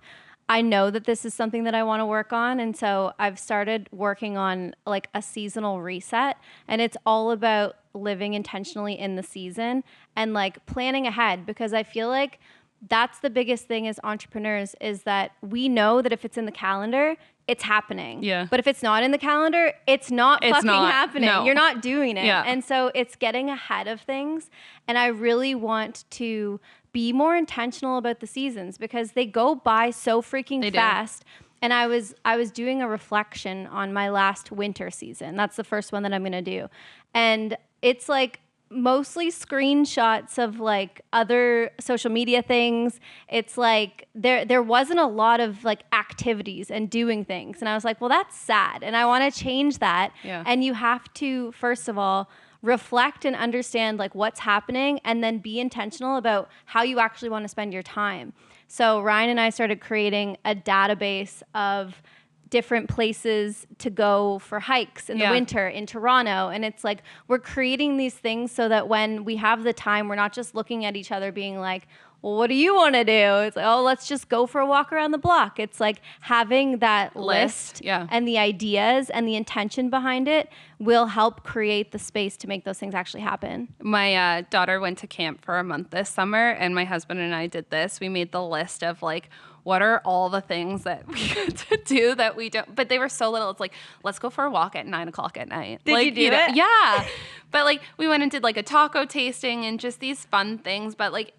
I know that this is something that I want to work on. And so I've started working on like a seasonal reset, and it's all about living intentionally in the season and like planning ahead, because I feel like that's the biggest thing as entrepreneurs, is that we know that if it's in the calendar, it's happening. Yeah. But if it's not in the calendar, it's not happening. No. You're not doing it. Yeah. And so it's getting ahead of things. And I really want to be more intentional about the seasons, because they go by so freaking fast. And I was doing a reflection on my last winter season. That's the first one that I'm going to do. And it's like mostly screenshots of like other social media things. It's like there wasn't a lot of like activities and doing things. And I was like, well, that's sad. And I want to change that. Yeah. And you have to, first of all, reflect and understand like what's happening, and then be intentional about how you actually want to spend your time. So Ryan and I started creating a database of different places to go for hikes in the winter in Toronto. And it's like, we're creating these things so that when we have the time, we're not just looking at each other being like, well, what do you want to do? It's like, oh, let's just go for a walk around the block. It's like having that list and the ideas and the intention behind it will help create the space to make those things actually happen. My daughter went to camp for a month this summer, and my husband and I did this. We made the list of like, what are all the things that we get to do that we don't, but they were so little. It's like, let's go for a walk at 9 o'clock at night. Did you do it? Yeah. But like, we went and did like a taco tasting and just these fun things. But like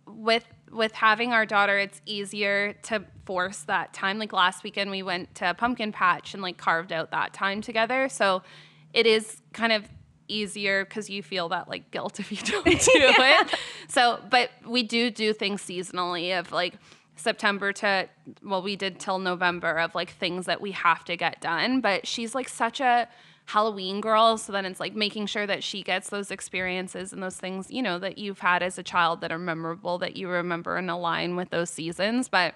with having our daughter, it's easier to force that time. Like last weekend, we went to a pumpkin patch and like carved out that time together. So it is kind of easier, because you feel that like guilt if you don't do it. So, but we do things seasonally of like, September to, well, we did till November of like things that we have to get done. But she's like such a Halloween girl. So then it's like making sure that she gets those experiences and those things, you know, that you've had as a child that are memorable, that you remember and align with those seasons. But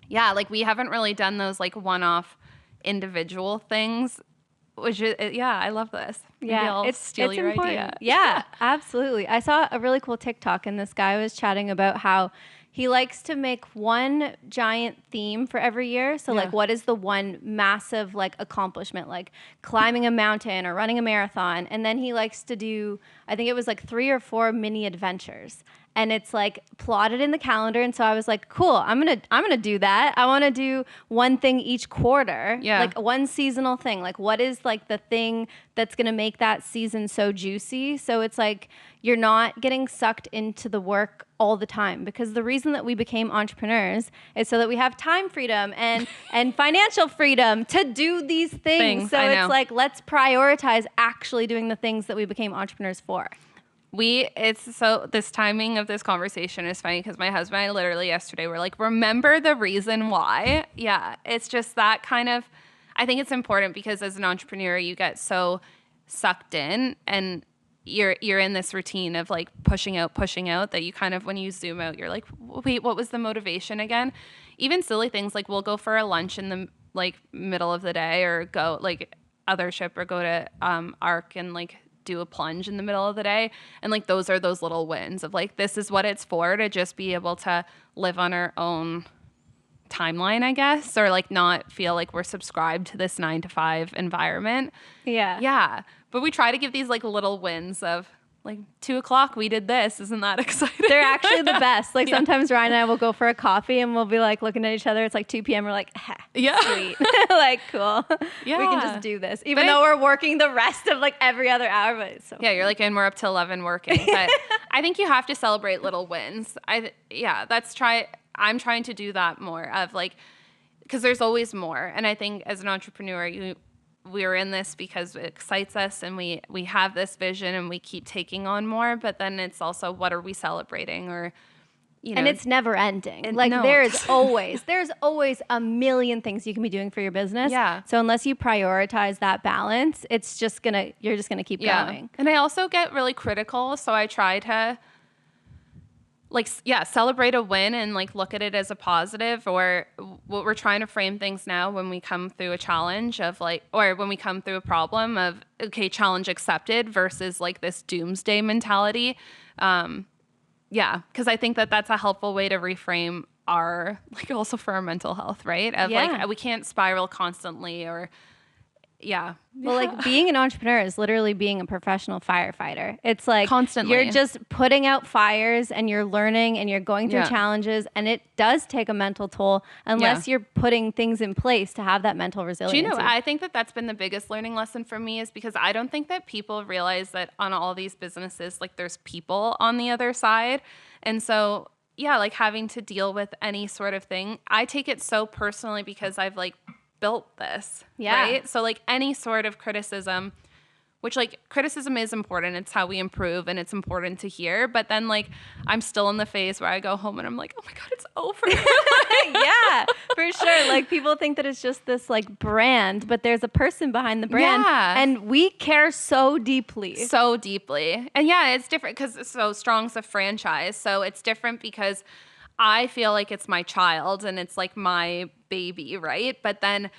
yeah, like we haven't really done those like one-off individual things which is, yeah, I love this. Maybe I'll steal your idea. Yeah, absolutely. I saw a really cool TikTok, and this guy was chatting about how he likes to make one giant theme for every year. So like, what is the one massive like accomplishment, like climbing a mountain or running a marathon? And then he likes to do, I think it was like 3 or 4 mini adventures. And it's like plotted in the calendar. And so I was like, cool, I'm gonna do that. I want to do one thing each quarter, like one seasonal thing. Like, what is like the thing that's gonna make that season so juicy? So it's like you're not getting sucked into the work all the time, because the reason that we became entrepreneurs is so that we have time freedom and financial freedom to do these things. So it's like, let's prioritize actually doing the things that we became entrepreneurs for. This timing of this conversation is funny because my husband and I literally yesterday were like, remember the reason why? Yeah, it's just that kind of, I think it's important because as an entrepreneur, you get so sucked in and you're in this routine of like pushing out that you kind of, when you zoom out, you're like, wait, what was the motivation again? Even silly things like we'll go for a lunch in the like middle of the day or go like Othership or go to Arc and like do a plunge in the middle of the day. And like those are those little wins of like, this is what it's for, to just be able to live on our own timeline, I guess, or like not feel like we're subscribed to this 9-to-5 environment. Yeah. But we try to give these like little wins of like 2:00 we did this. Isn't that exciting? They're actually the best. Like sometimes Ryan and I will go for a coffee and we'll be like looking at each other. It's like 2 p.m. We're like, sweet. Like, cool. Yeah. We can just do this. Even though we're working the rest of like every other hour. But it's so yeah, you're like, and we're up to 11 working. But I think you have to celebrate little wins. I'm trying to do that more of like, because there's always more. And I think as an entrepreneur, we're in this because it excites us and we have this vision and we keep taking on more, but then it's also, what are we celebrating? Or, and it's never ending. There's always a million things you can be doing for your business. Yeah. So unless you prioritize that balance, you're just going to keep going. And I also get really critical. So I try to celebrate a win and like look at it as a positive, or what we're trying to frame things now when we come through a challenge of like, or when we come through a problem of, okay, challenge accepted versus like this doomsday mentality. Because I think that that's a helpful way to reframe our, like also for our mental health, right? Of like, we can't spiral constantly or Well, like being an entrepreneur is literally being a professional firefighter. It's like constantly you're just putting out fires and you're learning and you're going through challenges, and it does take a mental toll unless you're putting things in place to have that mental resilience. Do you know, I think that that's been the biggest learning lesson for me, is because I don't think that people realize that on all these businesses, like there's people on the other side. And so like having to deal with any sort of thing, I take it so personally because I've like built this, right? So like any sort of criticism, which like criticism is important. It's how we improve and it's important to hear. But then like I'm still in the phase where I go home and I'm like, oh my God, it's over. Yeah, for sure. Like people think that it's just this like brand, but there's a person behind the brand. Yeah. And we care so deeply. So deeply. And it's different because so Strong's a franchise. So it's different because I feel like it's my child and it's like my baby, right? But then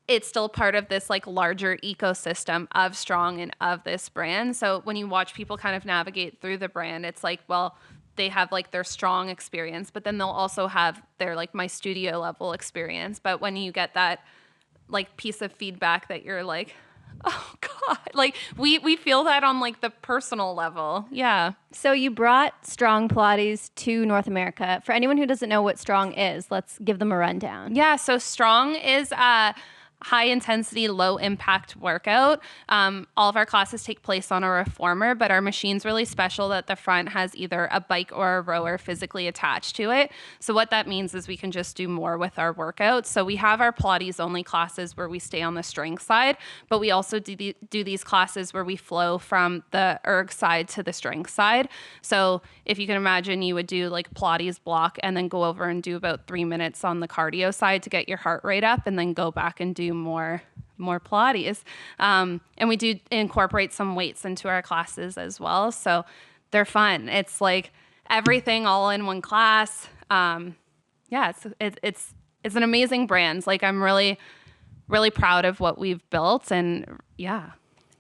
it's still part of this like larger ecosystem of Strong and of this brand. So when you watch people kind of navigate through the brand, it's like, well, they have like their Strong experience, but then they'll also have their like my studio level experience. But when you get that like piece of feedback that you're like, oh God, like we feel that on like the personal level. Yeah. So you brought Strong Pilates to North America. For anyone who doesn't know what Strong is, let's give them a rundown. Yeah. So Strong is high intensity, low impact workout. All of our classes take place on a reformer, but our machine's really special that the front has either a bike or a rower physically attached to it. So what that means is we can just do more with our workouts. So we have our Pilates only classes where we stay on the strength side, but we also do these classes where we flow from the erg side to the strength side. So if you can imagine, you would do like Pilates block and then go over and do about 3 minutes on the cardio side to get your heart rate up, and then go back and do more Pilates. And we do incorporate some weights into our classes as well. So they're fun. It's like everything all in one class. It's an amazing brand. Like I'm really really proud of what we've built. And yeah.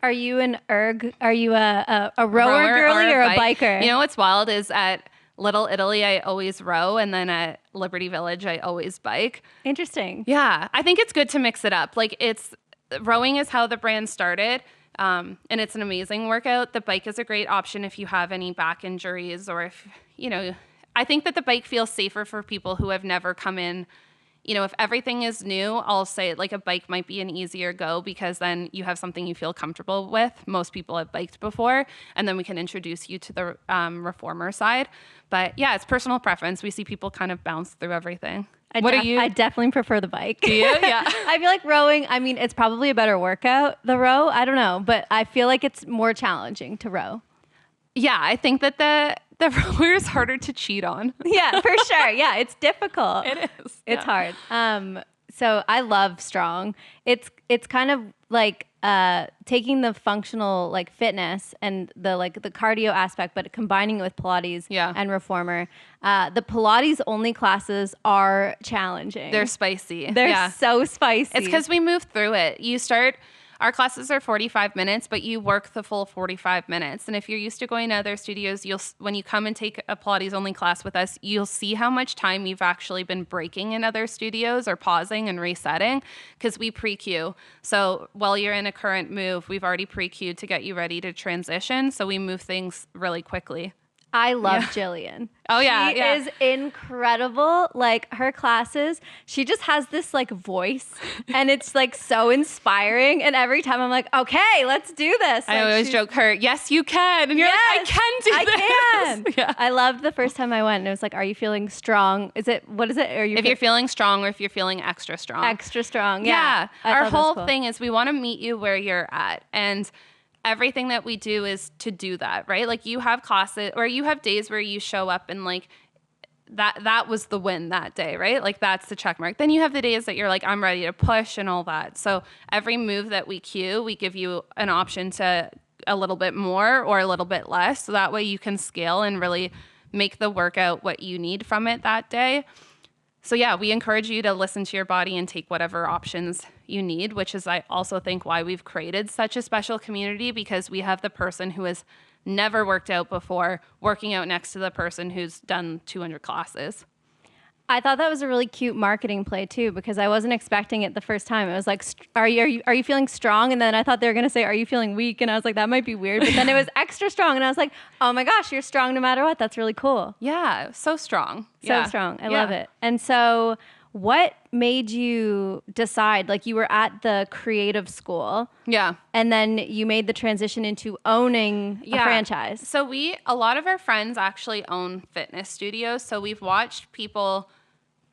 Are you an erg? Are you a rower girly or a biker? You know what's wild is at Little Italy, I always row, and then at Liberty Village, I always bike. Interesting. Yeah, I think it's good to mix it up. Like rowing is how the brand started, and it's an amazing workout. The bike is a great option if you have any back injuries, or if, I think that the bike feels safer for people who have never come in. If everything is new, I'll say like a bike might be an easier go because then you have something you feel comfortable with. Most people have biked before, and then we can introduce you to the reformer side. But yeah, it's personal preference. We see people kind of bounce through everything. What are you? I definitely prefer the bike. Do you? Yeah. I feel like rowing, it's probably a better workout, the row. I don't know, but I feel like it's more challenging to row. Yeah, I think that the rower is harder to cheat on. Yeah, for sure. Yeah, it's difficult. It is. It's hard. So I love strong. It's kind of like taking the functional like fitness and the cardio aspect, but combining it with Pilates and reformer. The Pilates only classes are challenging. They're spicy. They're so spicy. It's because we move through it. Our classes are 45 minutes, but you work the full 45 minutes. And if you're used to going to other studios, when you come and take a Pilates only class with us, you'll see how much time you've actually been breaking in other studios or pausing and resetting because we pre-cue. So while you're in a current move, we've already pre-cued to get you ready to transition. So we move things really quickly. I love Jillian. Oh, yeah. She is incredible. Like her classes, she just has this like voice and it's like so inspiring. And every time I'm like, okay, let's do this. I always joke her, yes, you can. And you're like, I can do this. I can. Yeah. I loved the first time I went and it was like, are you feeling strong? What is it? If you're feeling strong or if you're feeling extra strong. Extra strong. Yeah. Our whole thing is we want to meet you where you're at. And everything that we do is to do that, right? Like you have classes or you have days where you show up and like that was the win that day, right? Like that's the check mark. Then you have the days that you're like, I'm ready to push and all that. So every move that we cue, we give you an option to a little bit more or a little bit less. So that way you can scale and really make the workout what you need from it that day. So yeah, we encourage you to listen to your body and take whatever options you need, which is I also think why we've created such a special community because we have the person who has never worked out before working out next to the person who's done 200 classes. I thought that was a really cute marketing play too, because I wasn't expecting it the first time. It was like, are you feeling strong? And then I thought they were going to say, are you feeling weak? And I was like, that might be weird. But then it was extra strong. And I was like, oh my gosh, you're strong no matter what. That's really cool. Yeah. So strong. So strong. I love it. And so what made you decide, like you were at the creative school. Yeah. And then you made the transition into owning a franchise. So a lot of our friends actually own fitness studios. So we've watched people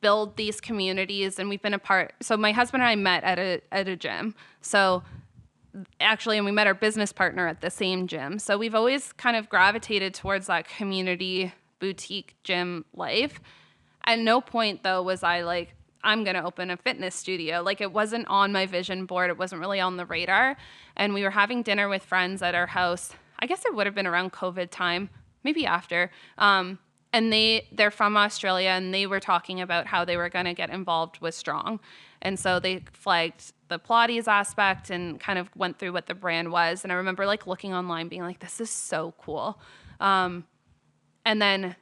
build these communities and we've been a part. So my husband and I met at a gym. So actually, and we met our business partner at the same gym. So we've always kind of gravitated towards that community boutique gym life. At no point though was I like, I'm going to open a fitness studio. Like it wasn't on my vision board. It wasn't really on the radar. And we were having dinner with friends at our house. I guess it would have been around COVID time, maybe after. And they're from Australia, and they were talking about how they were going to get involved with Strong. And so they flagged the Pilates aspect and kind of went through what the brand was. And I remember like looking online being like, this is so cool. And then,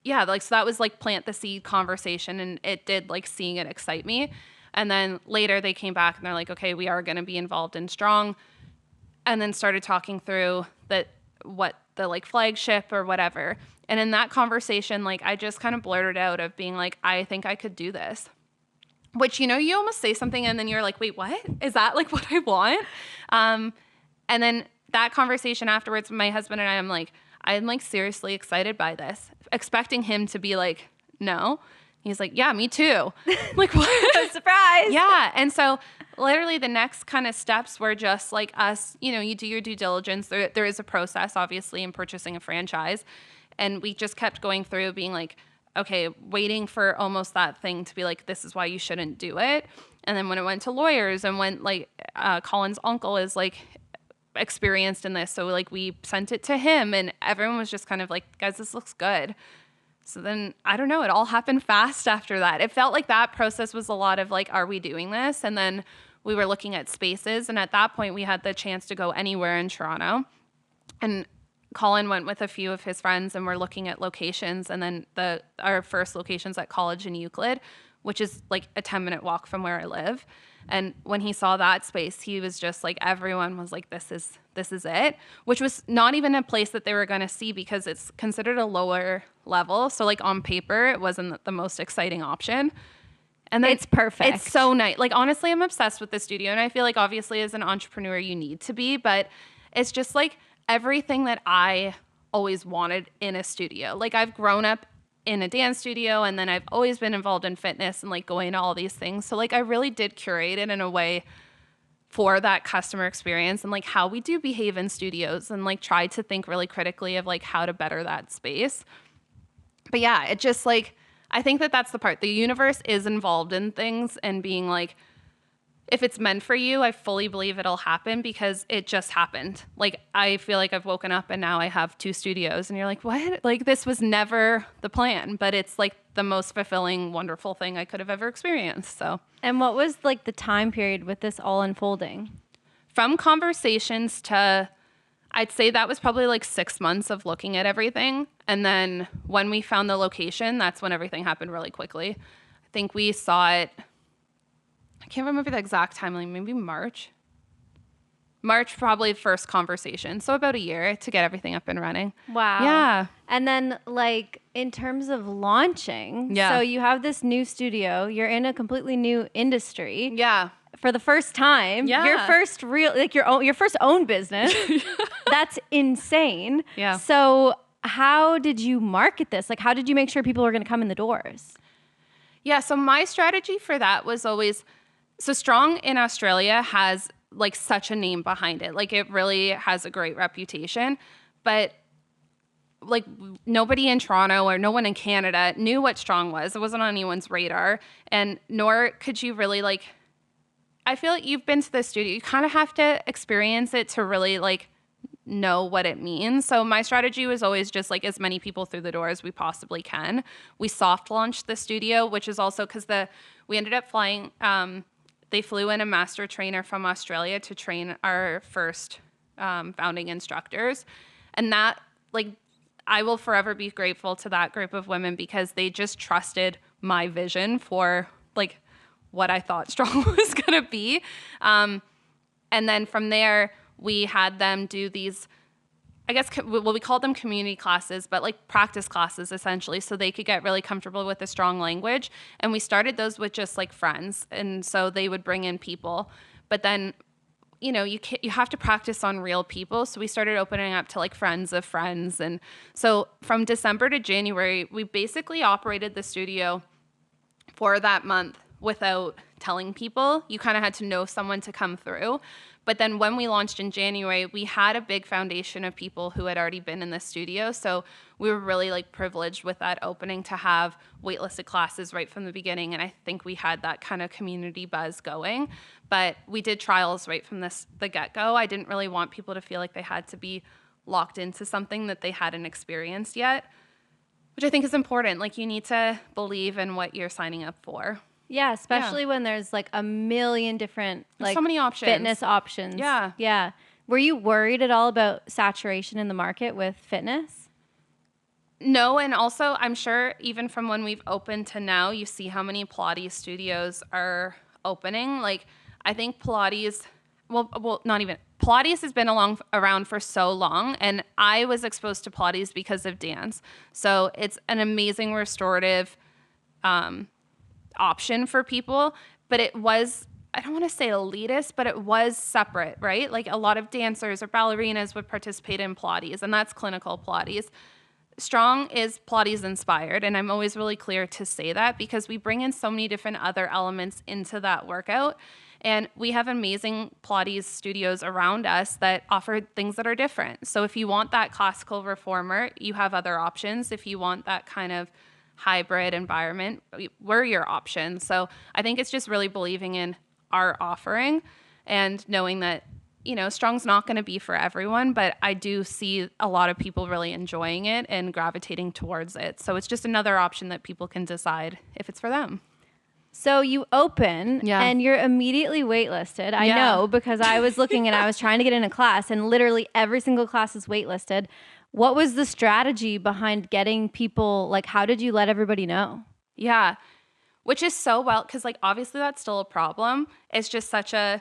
yeah, like, so that was like plant the seed conversation, and it did like seeing it excite me. And then later they came back and they're like, okay, we are going to be involved in Strong. And then started talking through what the like flagship or whatever. And in that conversation, like I just kind of blurted out of being like, I think I could do this. Which, you almost say something and then you're like, wait, what? Is that like what I want? And then that conversation afterwards, my husband and I'm like seriously excited by this, expecting him to be like, no. He's like, yeah, me too. Like, what? Surprise. Yeah. And so literally the next kind of steps were just like us, you do your due diligence. There is a process, obviously, in purchasing a franchise. And we just kept going through being like, okay, waiting for almost that thing to be like, this is why you shouldn't do it. And then when it went to lawyers and when like Colin's uncle is like experienced in this. So like we sent it to him and everyone was just kind of like, guys, this looks good. So then, I don't know, it all happened fast after that. It felt like that process was a lot of like, are we doing this? And then we were looking at spaces. And at that point, we had the chance to go anywhere in Toronto. And Colin went with a few of his friends and we're looking at locations. And then our first location's at College in Euclid, which is like a 10-minute walk from where I live. And when he saw that space, he was just like, everyone was like, this is it, which was not even a place that they were going to see because it's considered a lower level. So like on paper, it wasn't the most exciting option. And then it's perfect. It's so nice. Like, honestly, I'm obsessed with the studio. And I feel like obviously as an entrepreneur, you need to be, but it's just like everything that I always wanted in a studio. Like, I've grown up in a dance studio and then I've always been involved in fitness and like going to all these things. So like I really did curate it in a way for that customer experience and like how we do behave in studios and like try to think really critically of like how to better that space. But yeah, it just like, I think that that's the part. The universe is involved in things and being like, if it's meant for you, I fully believe it'll happen because it just happened. Like, I feel like I've woken up and now I have 2 studios and you're like, what? Like, this was never the plan, but it's like the most fulfilling, wonderful thing I could have ever experienced. So. And what was like the time period with this all unfolding? From conversations to, I'd say that was probably like 6 months of looking at everything. And then when we found the location, that's when everything happened really quickly. I think we saw it, I can't remember the exact timeline, maybe March probably first conversation. So about a year to get everything up and running. Wow. Yeah. And then like in terms of launching, Yeah. so you have this new studio, you're in a completely new industry. Yeah. For the first time, Yeah. your first real, like your first own business. That's insane. Yeah. So how did you market this? Like, how did you make sure people were going to come in the doors? Yeah. So my strategy for that was always, so Strong in Australia has like such a name behind it. Like, it really has a great reputation, but like nobody in Toronto or no one in Canada knew what Strong was. It wasn't on anyone's radar. And nor could you really like, I feel like you've been to the studio. You kind of have to experience it to really like know what it means. So my strategy was always just like as many people through the door as we possibly can. We soft launched the studio, which is also because we ended up flying, they flew in a master trainer from Australia to train our first founding instructors. And that, like, I will forever be grateful to that group of women because they just trusted my vision for like what I thought Strong was going to be. And then from there, we had them do these, I guess, well, we called them community classes, but like practice classes essentially, so they could get really comfortable with the Strong language. And we started those with just like friends. And so they would bring in people, but then, you know, you have to practice on real people. So we started opening up to like friends of friends. And so from December to January, we basically operated the studio for that month without telling people. You kind of had to know someone to come through. But then when we launched in January, we had a big foundation of people who had already been in the studio. So we were really like privileged with that opening to have waitlisted classes right from the beginning. And I think we had that kind of community buzz going. But we did trials right from the get-go. I didn't really want people to feel like they had to be locked into something that they hadn't experienced yet, which I think is important. Like, you need to believe in what you're signing up for. Yeah, especially when there's like a million different like so many options. Fitness options. Yeah. Yeah. Were you worried at all about saturation in the market with fitness? No, and also I'm sure even from when we've opened to now, you see how many Pilates studios are opening. Like, I think Pilates, well, not even. Pilates has been around for so long, and I was exposed to Pilates because of dance. So it's an amazing restorative option for people, but it was, I don't want to say elitist, but it was separate, right? Like, a lot of dancers or ballerinas would participate in Pilates, and that's clinical Pilates. Strong is Pilates inspired, and I'm always really clear to say that because we bring in so many different other elements into that workout. And we have amazing Pilates studios around us that offer things that are different. So if you want that classical reformer, you have other options. If you want that kind of hybrid environment, we're your option. So I think it's just really believing in our offering and knowing that, you know, Strong's not going to be for everyone, but I do see a lot of people really enjoying it and gravitating towards it. So it's just another option that people can decide if it's for them. So you open and you're immediately waitlisted. I know because I was looking and I was trying to get in a class and literally every single class is waitlisted. What was the strategy behind getting people, like how did you let everybody know? Yeah, which is so well, because like obviously that's still a problem. It's just such a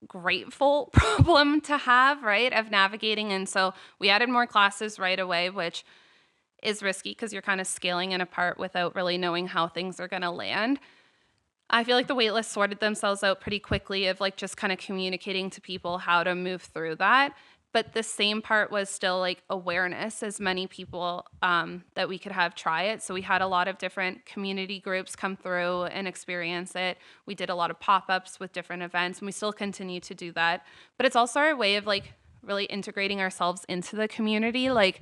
grateful problem to have, right, of navigating. And so we added more classes right away, which is risky because you're kind of scaling it apart without really knowing how things are going to land. I feel like the waitlist sorted themselves out pretty quickly of like just kind of communicating to people how to move through that. But the same part was still like awareness, as many people that we could have try it. So we had a lot of different community groups come through and experience it. We did a lot of pop-ups with different events, and we still continue to do that. But it's also our way of like really integrating ourselves into the community. Like,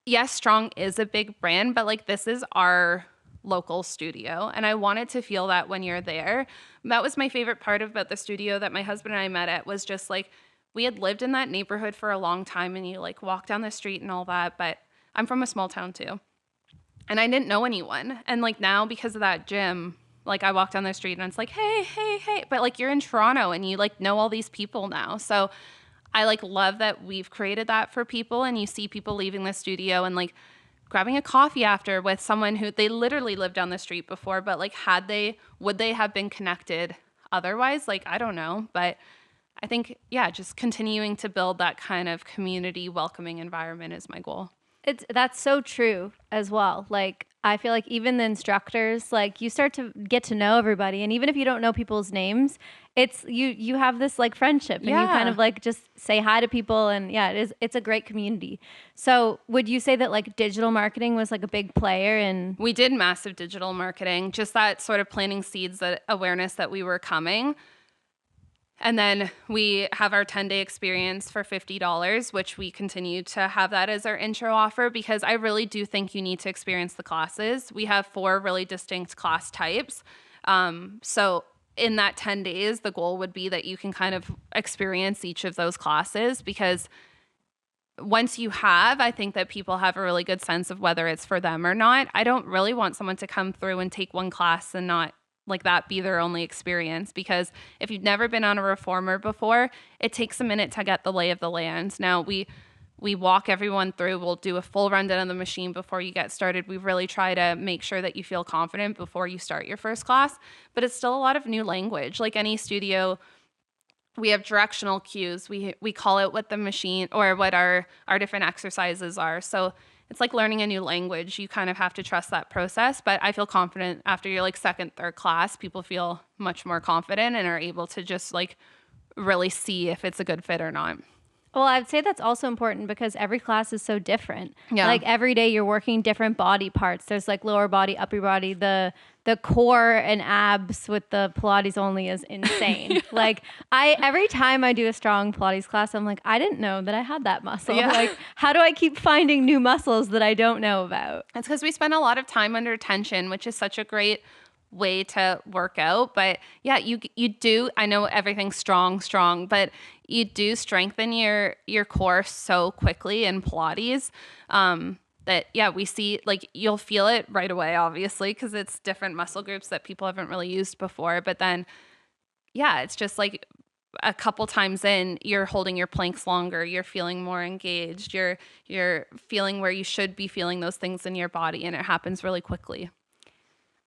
yes, Strong is a big brand, but like this is our local studio, and I wanted to feel that when you're there. That was my favorite part about the studio that my husband and I met at, was just like we had lived in that neighborhood for a long time, and you like walk down the street and all that, but I'm from a small town too, and I didn't know anyone. And like now, because of that gym, like I walk down the street and it's like hey, but like you're in Toronto and you like know all these people now. So I like love that we've created that for people, and you see people leaving the studio and like grabbing a coffee after with someone who they literally lived down the street before, but like would they have been connected otherwise? Like, I don't know. But I think, just continuing to build that kind of community welcoming environment is my goal. That's so true as well. Like, I feel like even the instructors, like you start to get to know everybody. And even if you don't know people's names, it's you have this like friendship and you kind of like just say hi to people. And it's a great community. So would you say that like digital marketing was like a big player in? We did massive digital marketing, just that sort of planting seeds, that awareness that we were coming. And then we have our 10-day experience for $50, which we continue to have that as our intro offer, because I really do think you need to experience the classes. We have 4 really distinct class types. So in that 10 days, the goal would be that you can kind of experience each of those classes, because once you have, I think that people have a really good sense of whether it's for them or not. I don't really want someone to come through and take one class and not like that be their only experience, because if you've never been on a reformer before, it takes a minute to get the lay of the land. Now we walk everyone through. We'll do a full rundown of the machine before you get started. We really try to make sure that you feel confident before you start your first class, but it's still a lot of new language. Like any studio, we have directional cues. We call out what the machine or what our different exercises are. So it's like learning a new language. You kind of have to trust that process. But I feel confident after your like second, third class, people feel much more confident and are able to just like really see if it's a good fit or not. Well, I'd say that's also important because every class is so different. Yeah. Like every day you're working different body parts. There's like lower body, upper body. The core and abs with the Pilates only is insane. Like every time I do a strong Pilates class, I'm like, I didn't know that I had that muscle. Yeah. Like, how do I keep finding new muscles that I don't know about? It's because we spend a lot of time under tension, which is such a great way to work out. But yeah, you do, I know everything's strong, but you do strengthen your core so quickly in Pilates that we see, like, you'll feel it right away, obviously, because it's different muscle groups that people haven't really used before. But then it's just like a couple times in, you're holding your planks longer, you're feeling more engaged, you're feeling where you should be feeling those things in your body, and it happens really quickly.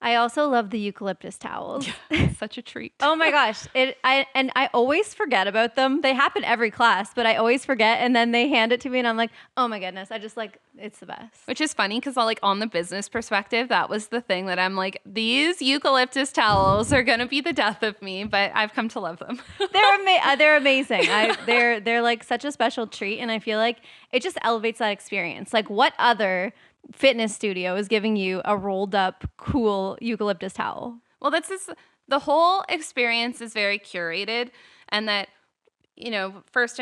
I also love the eucalyptus towels. It's such a treat. Oh my gosh. I always forget about them. They happen every class, but I always forget. And then they hand it to me and I'm like, oh my goodness. I just like, it's the best. Which is funny because like on the business perspective, that was the thing that I'm like, these eucalyptus towels are going to be the death of me, but I've come to love them. They're amazing. They're like such a special treat. And I feel like it just elevates that experience. Like what other fitness studio is giving you a rolled up, cool eucalyptus towel? Well, the whole experience is very curated, and that, you know, first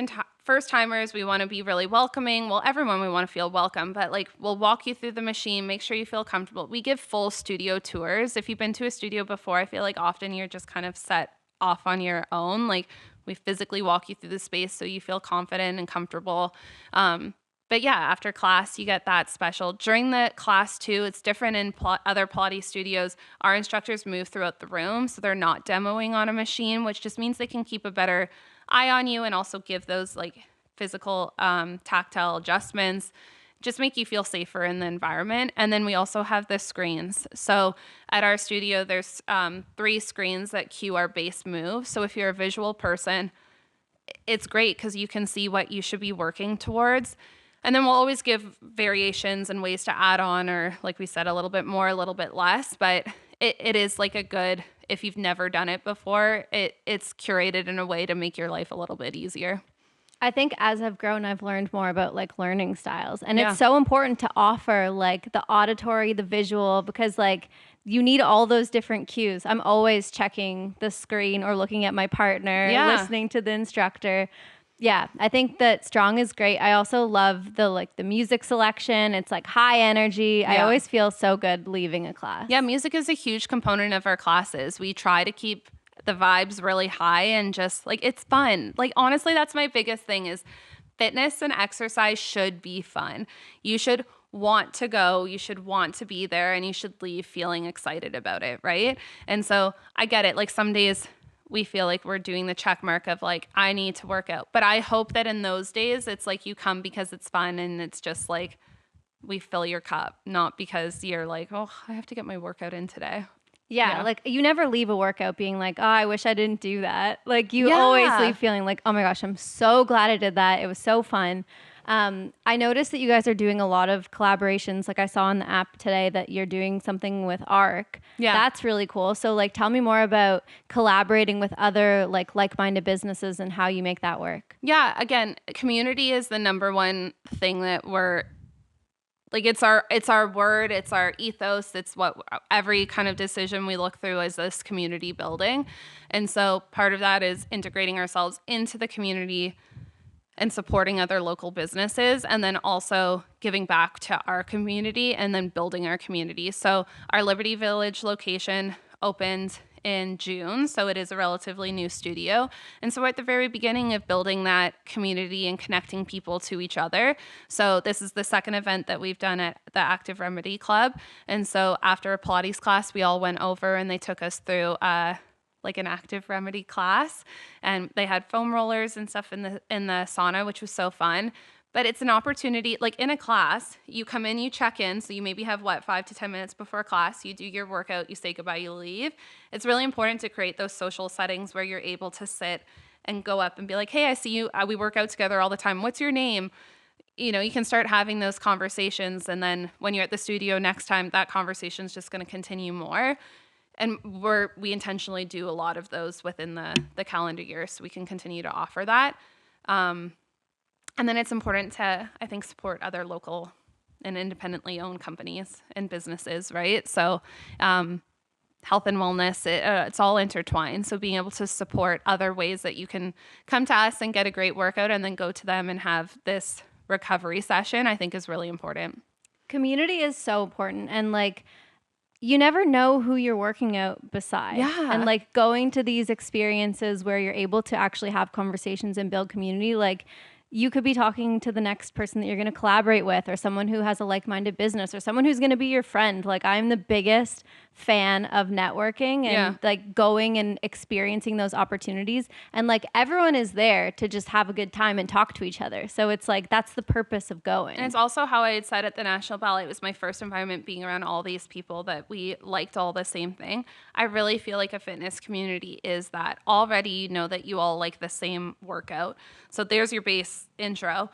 timers, we want to be really welcoming. Well, everyone, we want to feel welcome, but like we'll walk you through the machine, make sure you feel comfortable. We give full studio tours. If you've been to a studio before, I feel like often you're just kind of set off on your own. Like we physically walk you through the space so you feel confident and comfortable. But yeah, after class, you get that special. During the class too, it's different in other Pilates studios. Our instructors move throughout the room, so they're not demoing on a machine, which just means they can keep a better eye on you and also give those like physical tactile adjustments, just make you feel safer in the environment. And then we also have the screens. So at our studio, there's 3 screens that cue our base moves. So if you're a visual person, it's great because you can see what you should be working towards. And then we'll always give variations and ways to add on, or like we said, a little bit more, a little bit less. But it is like a good, if you've never done it before, it's curated in a way to make your life a little bit easier. I think as I've grown, I've learned more about like learning styles. And it's so important to offer like the auditory, the visual, because like you need all those different cues. I'm always checking the screen or looking at my partner, listening to the instructor. Yeah, I think that Strong is great. I also love the music selection. It's like high energy. Yeah. I always feel so good leaving a class. Yeah, music is a huge component of our classes. We try to keep the vibes really high and just like it's fun. Like honestly, that's my biggest thing is fitness and exercise should be fun. You should want to go, you should want to be there, and you should leave feeling excited about it, right? And so I get it. Like some days we feel like we're doing the check mark of like, I need to work out. But I hope that in those days, it's like you come because it's fun and it's just like we fill your cup, not because you're like, oh, I have to get my workout in today. Yeah, like you never leave a workout being like, oh, I wish I didn't do that. Like you always leave feeling like, oh my gosh, I'm so glad I did that. It was so fun. I noticed that you guys are doing a lot of collaborations. Like I saw on the app today that you're doing something with ARC. Yeah. That's really cool. So like tell me more about collaborating with other like-minded businesses and how you make that work. Yeah, again, community is the number one thing that we're like, it's our word, it's our ethos, it's what every kind of decision we look through is this community building. And so part of that is integrating ourselves into the community and supporting other local businesses, and then also giving back to our community and then building our community. So our Liberty Village location opened in June, so it is a relatively new studio. And so we're at the very beginning of building that community and connecting people to each other. So this is the second event that we've done at the Active Remedy Club. And so after a Pilates class, we all went over and they took us through like an active remedy class, and they had foam rollers and stuff in the sauna, which was so fun. But it's an opportunity, like in a class, you come in, you check in. So you maybe have 5 to 10 minutes before class, you do your workout, you say goodbye, you leave. It's really important to create those social settings where you're able to sit and go up and be like, hey, I see you. We work out together all the time. What's your name? You know, you can start having those conversations. And then when you're at the studio next time, that conversation is just going to continue more. And we intentionally do a lot of those within the calendar year so we can continue to offer that. And then it's important to, I think, support other local and independently owned companies and businesses, right? So health and wellness, it's all intertwined. So being able to support other ways that you can come to us and get a great workout and then go to them and have this recovery session, I think is really important. Community is so important. And like, you never know who you're working out beside. Yeah. And like going to these experiences where you're able to actually have conversations and build community, like you could be talking to the next person that you're going to collaborate with, or someone who has a like-minded business, or someone who's going to be your friend. Like I'm the biggest fan of networking and like going and experiencing those opportunities. And like everyone is there to just have a good time and talk to each other. So it's like, that's the purpose of going. And it's also how I had said at the National Ballet, it was my first environment being around all these people that we liked all the same thing. I really feel like a fitness community is that already you know that you all like the same workout. So there's your base intro,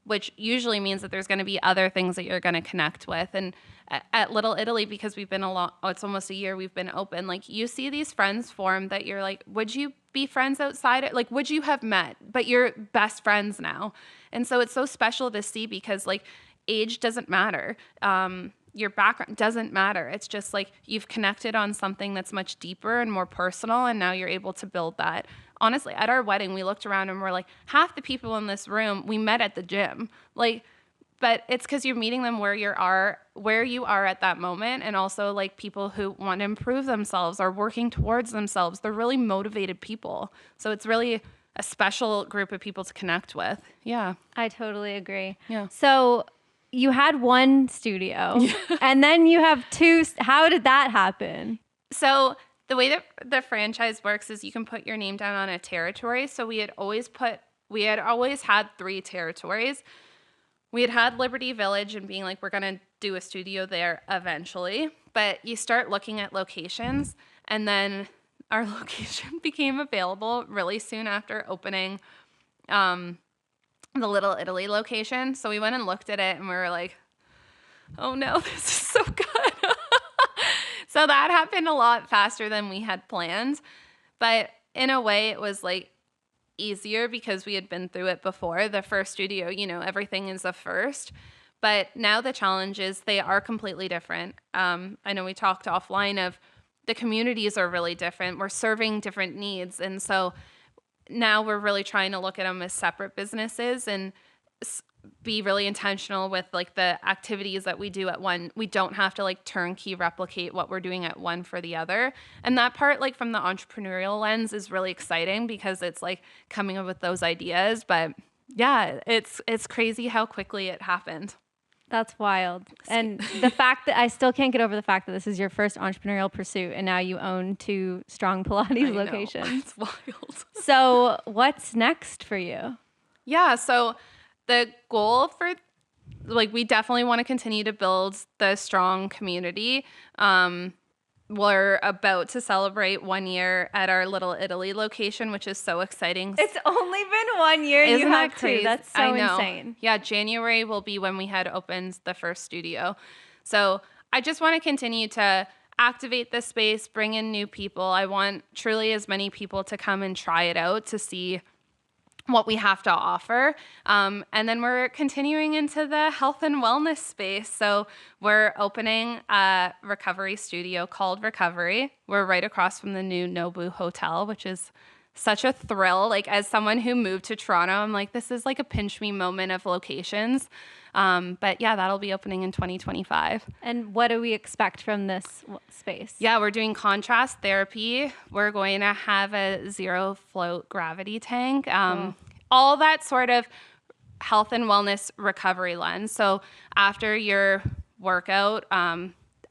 which usually means that there's going to be other things that you're going to connect with. And at Little Italy, because we've been it's almost a year we've been open, like you see these friends form that you're like, would you be friends outside? Like, would you have met? But you're best friends now. And so it's so special to see because like age doesn't matter. Your background doesn't matter. It's just like you've connected on something that's much deeper and more personal, and now you're able to build that. Honestly, at our wedding, we looked around and we're like, half the people in this room we met at the gym. Like, but it's because you're meeting them where you are at that moment, and also like people who want to improve themselves are working towards themselves. They're really motivated people. So it's really a special group of people to connect with. Yeah. I totally agree. Yeah. So you had one studio and then you have two. How did that happen? So the way that the franchise works is you can put your name down on a territory. So we had always had 3 territories. We had Liberty Village and being like, we're going to do a studio there eventually. But you start looking at locations, and then our location became available really soon after opening the Little Italy location. So we went and looked at it, and we were like, oh no, this is so good. So that happened a lot faster than we had planned. But in a way, it was like easier because we had been through it before. The first studio, everything is a first. But now the challenge is they are completely different. I know we talked offline of the communities are really different. We're serving different needs. And so now we're really trying to look at them as separate businesses and be really intentional with like the activities that we do at one. We don't have to like turnkey replicate what we're doing at one for the other. And that part, like from the entrepreneurial lens, is really exciting because it's like coming up with those ideas. But yeah, it's crazy how quickly it happened. That's wild. And the fact that I still can't get over the fact that this is your first entrepreneurial pursuit and now you own 2 strong Pilates locations. It's wild. So what's next for you? Yeah. So the goal for we definitely want to continue to build the strong community. We're about to celebrate 1 year at our Little Italy location, which is so exciting. It's only been 1 year. Isn't you that have crazy? 2. That's so insane. Yeah, January will be when we had opened the first studio. So I just want to continue to activate the space, bring in new people. I want truly as many people to come and try it out to see what we have to offer. And then we're continuing into the health and wellness space. So we're opening a recovery studio called Recovery. We're right across from the new Nobu Hotel, which is such a thrill. Like as someone who moved to Toronto, I'm like, this is like a pinch me moment of locations. But yeah, that'll be opening in 2025. And what do we expect from this space? Yeah, we're doing contrast therapy. We're going to have a 0 float gravity tank. All that sort of health and wellness recovery lens. So after your workout,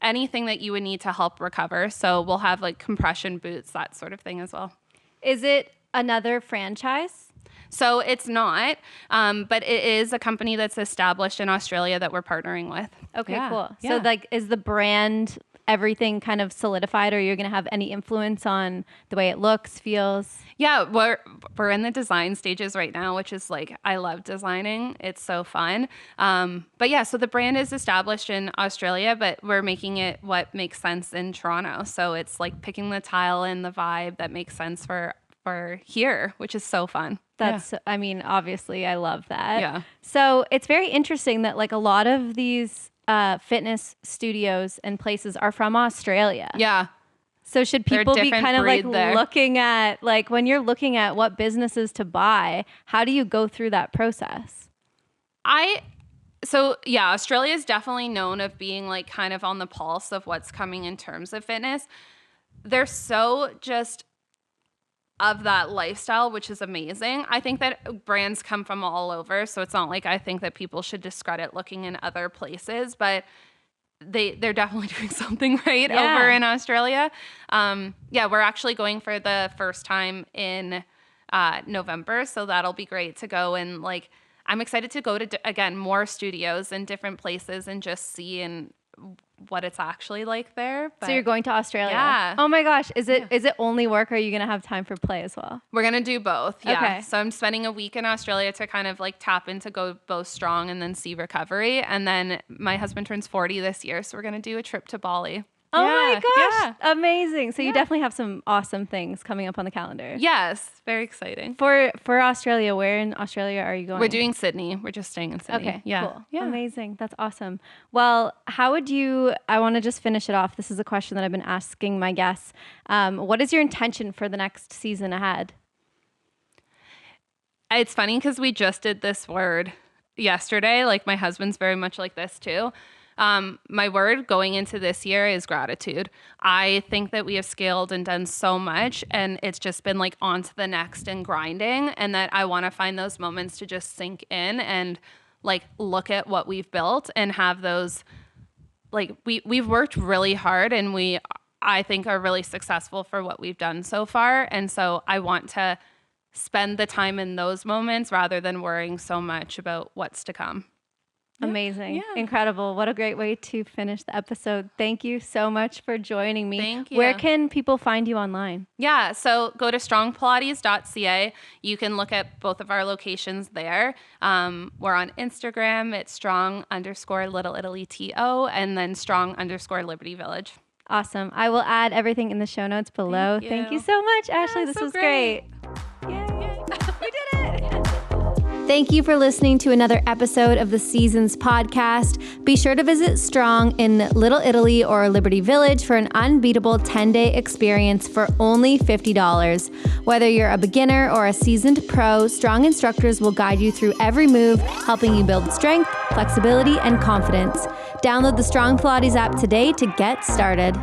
anything that you would need to help recover. So we'll have like compression boots, that sort of thing as well. Is it another franchise? So it's not, but it is a company that's established in Australia that we're partnering with. Okay, Yeah. cool. Yeah. So like, is the brand everything kind of solidified, or you're going to have any influence on the way it looks, feels? Yeah, we're in the design stages right now, which is like, I love designing. It's so fun. But yeah, so the brand is established in Australia, but we're making it what makes sense in Toronto. So it's like picking the tile and the vibe that makes sense for here, which is so fun. That's, I mean, obviously I love that. Yeah. So it's very interesting that like a lot of these fitness studios and places are from Australia. Yeah. So should people be different kind of like breed there. looking at, like when you're looking at what businesses to buy, how do you go through that process? So yeah, Australia is definitely known of being like kind of on the pulse of what's coming in terms of fitness. They're so just of that lifestyle, which is amazing. I think that brands come from all over, so it's not like I think that people should discredit looking in other places, but they're definitely doing something right over in Australia. Yeah, we're actually going for the first time in November, so that'll be great to go and like I'm excited to go to again more studios in different places and just see and what it's actually like there. But so you're going to Australia? Yeah. Oh my gosh. Is it only work, or are you going to have time for play as well? We're going to do both. Yeah. Okay. So I'm spending a week in Australia to kind of like tap into go both strong and then see recovery. And then my husband turns 40 this year. So we're going to do a trip to Bali. Oh my gosh. Yeah. Amazing. So you definitely have some awesome things coming up on the calendar. Yes. Very exciting. For Australia, where in Australia are you going? We're doing Sydney. We're just staying in Sydney. Okay. Yeah. Cool. Yeah. Amazing. That's awesome. Well, I want to just finish it off. This is a question that I've been asking my guests. What is your intention for the next season ahead? It's funny because we just did this word yesterday. Like my husband's very much like this too. My word going into this year is gratitude. I think that we have scaled and done so much, and it's just been like on to the next and grinding, and that I want to find those moments to just sink in and like look at what we've built and have those, like we've worked really hard, and I think are really successful for what we've done so far. And so I want to spend the time in those moments rather than worrying so much about what's to come. Amazing. Yeah. Incredible. What a great way to finish the episode. Thank you so much for joining me. Thank you. Where can people find you online? Yeah, so go to strongpilates.ca. You can look at both of our locations there. We're on Instagram. It's strong_Little Italy TO, and then strong_Liberty Village. Awesome. I will add everything in the show notes below. Thank you so much, Ashley. This was great. Yay. We did it. Thank you for listening to another episode of the Seasons podcast. Be sure to visit Strong in Little Italy or Liberty Village for an unbeatable 10-day experience for only $50. Whether you're a beginner or a seasoned pro, Strong instructors will guide you through every move, helping you build strength, flexibility, and confidence. Download the Strong Pilates app today to get started.